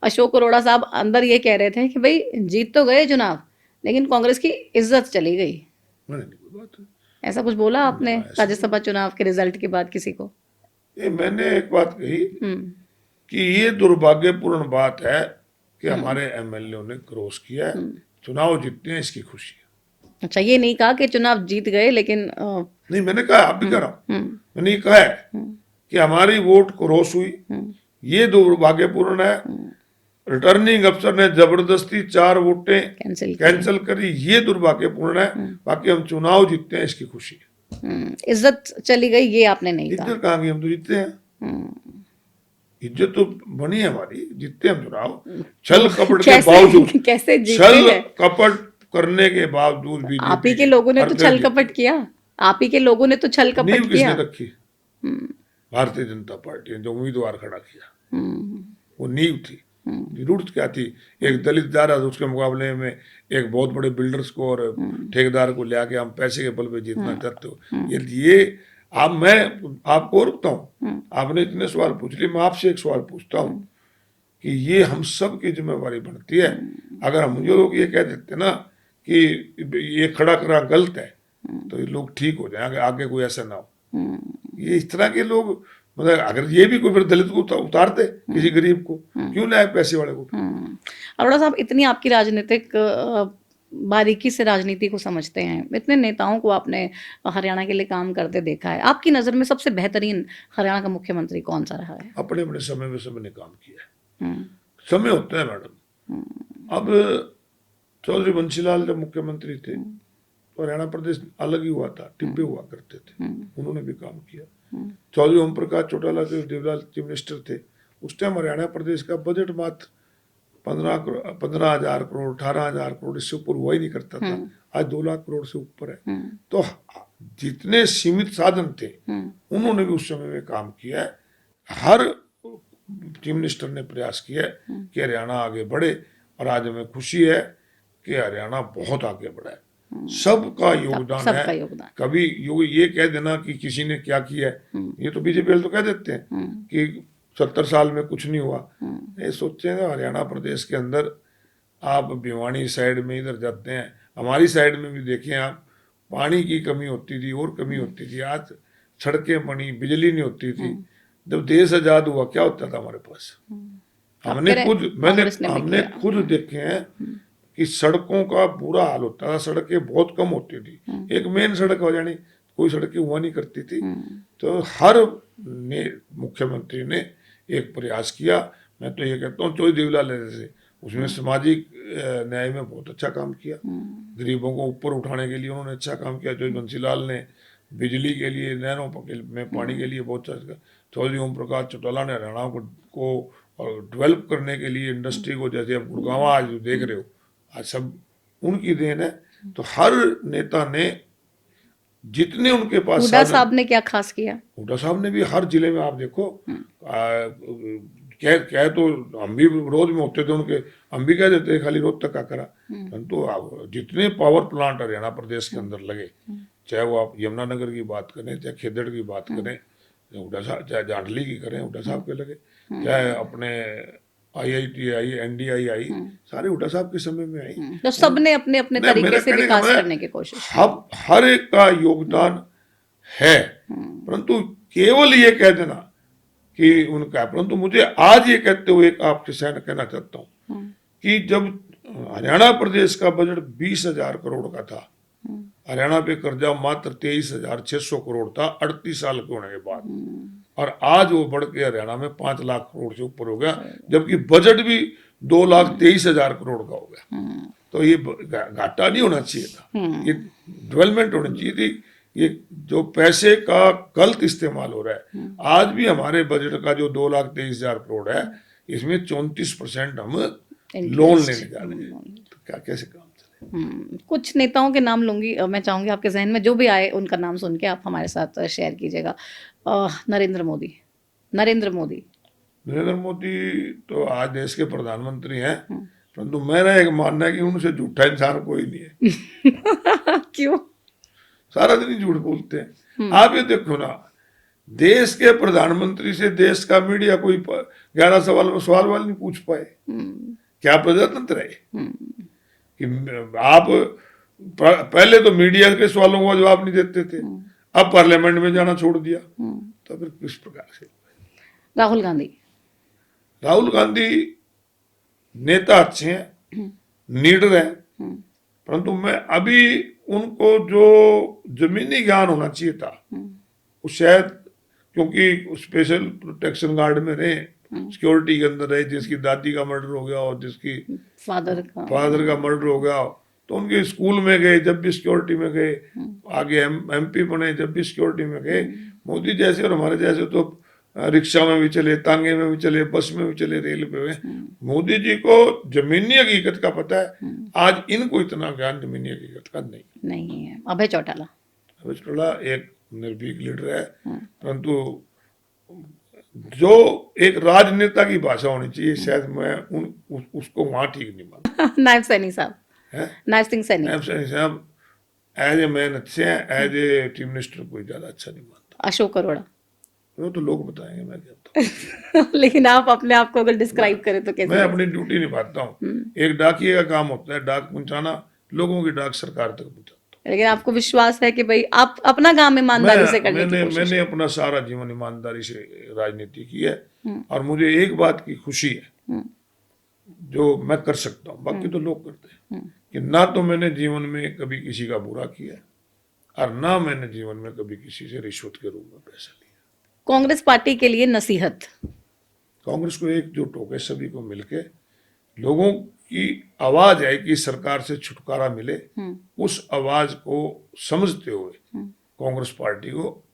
अशोक अरोड़ा साहब अंदर ये कह रहे थे कि भाई जीत तो गए चुनाव, लेकिन कांग्रेस की इज्जत चली गई। मैंने नहीं कोई बात है। ऐसा कुछ बोला आपने ना, ऐसा राज्यसभा चुनाव के रिजल्ट के बाद किसी को? ये मैंने एक बात कही हम्म। कि ये दुर्भाग्यपूर्ण बात है कि हमारे एमएलए ने क्रॉस किया है, चुनाव जीतते हैं इसकी खुशी है। अच्छा, ये नहीं कहा कि चुनाव जीत गए लेकिन नहीं, मैंने कहा, आप भी कह रहा हूं, हम्म, मैंने ये कहा है कि हमारी वोट क्रॉस हुई, ये दुर्भाग्यपूर्ण है। रिटर्निंग अफसर ने जबरदस्ती 4 वोटें कैंसिल करी, ये दुर्भाग्यपूर्ण है। बाकी हम चुनाव जीतते हैं इसकी खुशी है। इज्जत चली गई ये आपने नहीं कहा। इज्जत कहाँ गई, हम तो जीतते हैं। इज्जत तो बनी है हमारी, जीतते हम चुनाव। छल कपट के बावजूद, कैसे जीते छल हैं? कपट करने के बावजूद भी आप ही के लोगों ने तो छल कपट किया, आप ही के लोगों ने तो छल कपट नींव किया। किसने रखी? भारतीय जनता पार्टी ने जो उम्मीदवार खड़ा किया, वो नींव थी। जरूरत क्या थी? एक दलित जा रहा था, उसके मुकाबले में एक बहुत बड़े बिल्डर्स को और ठेकेदार को ले आके हम पैसे के बल पे जीतना चाहते हो, ये आप, मैं आपको रुकता हूँ, आपने इतने सवाल पूछ लिए, मैं आपसे एक सवाल पूछता हूँ कि ये हम सब की जिम्मेवारी बनती है। अगर हम जो लोग ये कह देते ना कि ये खड़ा करा गलत है, तो ये लोग ठीक हो जाए, आगे कोई ऐसा ना हो। ये इस तरह के लोग, मतलब अगर ये भी कोई फिर दलित को उतारते, किसी गरीब को क्यों लाए पैसे वाले को? अरोड़ा साहब, इतनी आपकी राजनीतिक बारीकी से राजनीति को समझते हैं, इतने नेताओं को आपने हरियाणा के लिए काम करते देखा है, आपकी नज़र में सबसे बेहतरीन हरियाणा का मुख्यमंत्री कौन सा रहा है? अपने अपने समय में सबने काम किया है। समय होता है मैडम। अब चौधरी बंशीलाल जब मुख्यमंत्री थे तो हरियाणा प्रदेश अलग ही हुआ था, टिब्बे हुआ करते थे, उन्होंने भी काम किया। चौधरी ओम प्रकाश चौटाला जो देवलाल चीफ मिनिस्टर थे, उस टाइम हरियाणा प्रदेश का बजट मात्र 15,000 करोड़ 18,000 करोड़, इससे ऊपर हुआ ही नहीं करता था। आज 2 लाख करोड़ से ऊपर है। तो जितने सीमित साधन थे, उन्होंने भी उस समय में काम किया है। हर चीफ मिनिस्टर ने प्रयास किया है कि हरियाणा आगे बढ़े, और आज हमें खुशी है कि हरियाणा बहुत आगे बढ़ा है। सबका योगदान है। कभी ये कह देना कि किसी ने क्या किया है, ये तो बीजेपी वाले तो कह देते हैं कि 70 साल में कुछ नहीं हुआ। ये सोचते हैं हरियाणा प्रदेश के अंदर, आप भिवानी साइड में इधर जाते हैं, हमारी साइड में भी देखें आप, पानी की कमी होती थी और कमी होती थी। आज सड़कें बनी, बिजली नहीं होती थी। जब देश आजाद हुआ क्या होता था हमारे पास? हमने खुद देखे हैं कि सड़कों का बुरा हाल होता था, सड़कें बहुत कम होती थी। एक मेन सड़क हो जानी, कोई सड़कें हुआ नहीं करती थी। तो हर मुख्यमंत्री ने एक प्रयास किया। मैं तो ये कहता हूँ चौधरी देवीलाल जैसे, उसमें सामाजिक न्याय में बहुत अच्छा काम किया, गरीबों को ऊपर उठाने के लिए उन्होंने अच्छा काम किया। चौधरी बंसीलाल ने बिजली के लिए, नहरों में पानी के लिए बहुत अच्छा किया। चौधरी ओम प्रकाश चौटाला ने हरियाणा को डेवलप करने के लिए, इंडस्ट्री को, जैसे अब गुड़गांव आज देख रहे हो, आज सब उनकी देन है। तो हर नेता ने जितने उनके पास, हुड्डा साहब ने क्या खास किया? हुड्डा साहब ने भी हर जिले में, आप देखो, क्या तो हम भी विरोध में होते थे उनके, हम भी कह देते खाली रोहतक का करा, परंतु जितने पावर प्लांट हरियाणा प्रदेश के अंदर लगे, चाहे वो आप यमुनानगर की बात करें, चाहे खेदड़ की बात करें, हुड्डा साहब, चाहे जांडली की करें, हुड्डा साहब के लगे, चाहे अपने IIT आई, NDI आई, सारे हुड्डा साहब के समय में आई। तो सबने अपने अपने तरीके से विकास करने की कोशिश की। हर एक का योगदान है, परंतु केवल ये कह देना कि उनका, परंतु मुझे आज ये कहते हुए आपके साथ कहना चाहता हूँ कि जब हरियाणा प्रदेश का बजट 20,000 करोड़ का था, हरियाणा पे कर्जा मात्र 23,600 करोड़ था 38 साल के होने के बाद, और आज वो बढ़ के हरियाणा में 5 लाख करोड़ से ऊपर हो गया, जबकि बजट भी 2,23,000 करोड़ का हो गया। तो ये घाटा नहीं होना चाहिए था, ये डेवलपमेंट होनी चाहिए थी। ये जो पैसे का गलत इस्तेमाल हो रहा है, आज भी हमारे बजट का जो 2,23,000 करोड़ है, इसमें 34% हम लोन लेने जा रहे हैं। तो क्या कैसे काम चले? कुछ नेताओं के नाम लूंगी, मैं चाहूंगी आपके जहन में जो भी आए उनका नाम सुन के आप हमारे साथ शेयर कीजिएगा। नरेंद्र मोदी, नरेंद्र मोदी तो आज देश के प्रधानमंत्री हैं, परंतु मेरा एक मानना है कि उनसे झूठा इंसान कोई नहीं है। क्यों? सारा दिन ही झूठ बोलते हैं। आप ये देखो ना, देश के प्रधानमंत्री से देश का मीडिया कोई 11 सवाल वाल नहीं पूछ पाए। क्या प्रजातंत्र है कि आप पहले तो मीडिया के सवालों का जवाब नहीं देते थे, अब पार्लियामेंट में जाना छोड़ दिया, तो फिर किस प्रकार से? राहुल गांधी नेता अच्छे हैं, लीडर हैं, परंतु मैं अभी उनको जो जमीनी ज्ञान होना चाहिए था, वो शायद क्योंकि स्पेशल प्रोटेक्शन गार्ड में रहे, सिक्योरिटी के अंदर रहे, जिसकी दादी का मर्डर हो गया और जिसकी फादर का मर्डर हो गया, तो उनके स्कूल में गए जब भी सिक्योरिटी में गए, आगे एमपी बने जब भी सिक्योरिटी में गए। मोदी जैसे और हमारे जैसे तो रिक्शा में भी चले, तांगे में भी चले, बस में भी चले, रेलवे में। मोदी जी को जमीनी हकीकत का पता है, आज इनको इतना ज्ञान जमीनी हकीकत का नहीं है। अभय चौटाला एक निर्भीक लीडर है, परंतु जो एक राजनेता की भाषा होनी चाहिए, शायद मैं उसको वहां ठीक नहीं मानता। नायब सैनी साहब एज ए मैन अच्छे हैं, एज ए चीफ मिनिस्टर कोई ज्यादा अच्छा नहीं मानता। अशोक अरोड़ा वो तो लोग बताएंगे, मैं क्या लेकिन आप अपने आप को अगर डिस्क्राइब करें तो कैसे? मैं अपनी ड्यूटी निभाता हूँ। एक डाकिए का काम होता है डाक पहुंचाना, लोगों की डाक सरकार तक पहुंचाता। लेकिन आपको विश्वास है कि भाई आप अपना काम ईमानदारी से करने की कोशिश? मैंने अपना सारा जीवन ईमानदारी से राजनीति की है, और मुझे एक बात की खुशी है जो मैं कर सकता हूँ, बाकी तो लोग करते हैं, कि ना तो मैंने जीवन में कभी किसी का बुरा किया और ना मैंने जीवन में कभी किसी से रिश्वत के रूप में पैसा लिया। कांग्रेस पार्टी के लिए नसीहत? कांग्रेस को एकजुट होकर सभी को मिलके लोगों की आवाज है कि सरकार से छुटकारा मिले, उस आवाज को समझते हुए कांग्रेस पार्टी को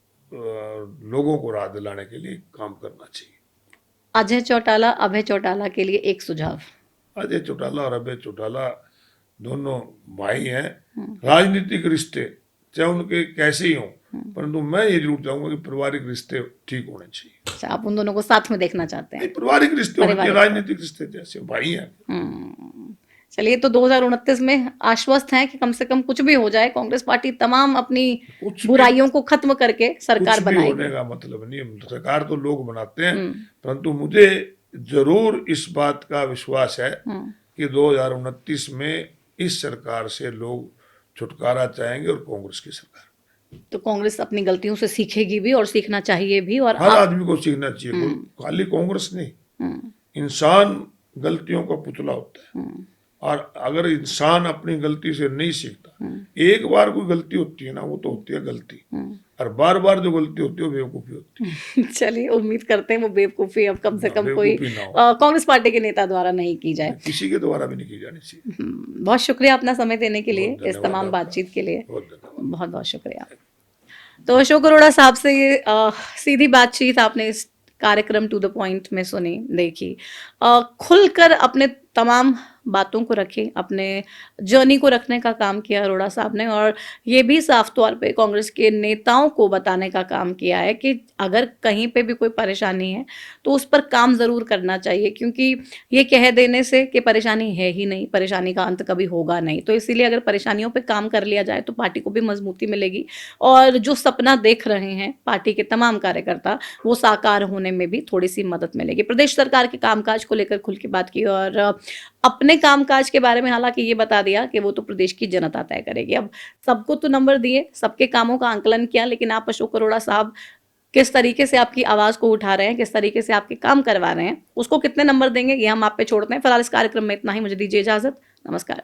लोगों को राह दिलाने के लिए काम करना चाहिए। अजय चौटाला, अभय चौटाला के लिए एक सुझाव? अजय चौटाला और अभय चौटाला दोनों भाई हैं, राजनीतिक रिश्ते चाहे उनके कैसे ही हों, परंतु मैं ये जरूर चाहूंगा कि पारिवारिक रिश्ते ठीक होने चाहिए। अच्छा, आप उन दोनों को साथ में देखना चाहते हैं? पारिवारिक रिश्ते होने चाहिए, राजनीतिक रिश्ते जैसे भाई हैं। चलिए, तो 2029 में आश्वस्त हैं कि कम से कम कुछ भी हो जाए, कांग्रेस पार्टी तमाम अपनी बुराइयों को खत्म करके सरकार बनाएगी। होने का मतलब नहीं है, सरकार तो लोग बनाते हैं, परंतु मुझे जरूर इस बात का विश्वास है कि 2029 में इस सरकार से लोग छुटकारा चाहेंगे और कांग्रेस की सरकार। तो कांग्रेस अपनी गलतियों से सीखेगी भी और सीखना चाहिए भी, और हर आदमी को सीखना चाहिए, खाली कांग्रेस नहीं। इंसान गलतियों का पुतला होता है, और अगर इंसान अपनी गलती से नहीं सीखता, एक बार कोई गलती होती है ना, वो तो होती है गलती, और बार बार जो गलती होती है वो बेवकूफी होती है। चलिए, उम्मीद करते हैं वो बेवकूफी अब कम से कम कोई कांग्रेस पार्टी के नेता द्वारा नहीं की जाए, किसी के द्वारा भी नहीं की जानी चाहिए। बहुत शुक्रिया अपना समय देने के लिए, इस तमाम बातचीत के लिए बहुत बहुत शुक्रिया। तो अशोक अरोड़ा साहब से ये सीधी बातचीत आपने इस कार्यक्रम टू द पॉइंट में सुनी, देखी, खुलकर अपने तमाम बातों को रखी, अपने जर्नी को रखने का काम किया अरोड़ा साहब ने, और ये भी साफ तौर पे कांग्रेस के नेताओं को बताने का काम किया है कि अगर कहीं पे भी कोई परेशानी है तो उस पर काम ज़रूर करना चाहिए, क्योंकि ये कह देने से कि परेशानी है ही नहीं, परेशानी का अंत कभी होगा नहीं। तो इसीलिए अगर परेशानियों पे काम कर लिया जाए तो पार्टी को भी मजबूती मिलेगी, और जो सपना देख रहे हैं पार्टी के तमाम कार्यकर्ता, वो साकार होने में भी थोड़ी सी मदद मिलेगी। प्रदेश सरकार के कामकाज को लेकर खुल के बात की, और अपने कामकाज के बारे में हालांकि ये बता दिया कि वो तो प्रदेश की जनता तय करेगी। अब सबको तो नंबर दिए, सबके कामों का आंकलन किया, लेकिन आप अशोक अरोड़ा साहब किस तरीके से आपकी आवाज़ को उठा रहे हैं, किस तरीके से आपके काम करवा रहे हैं, उसको कितने नंबर देंगे ये हम आप पे छोड़ते हैं। फिलहाल इस कार्यक्रम में इतना ही, मुझे दीजिए इजाज़त, नमस्कार।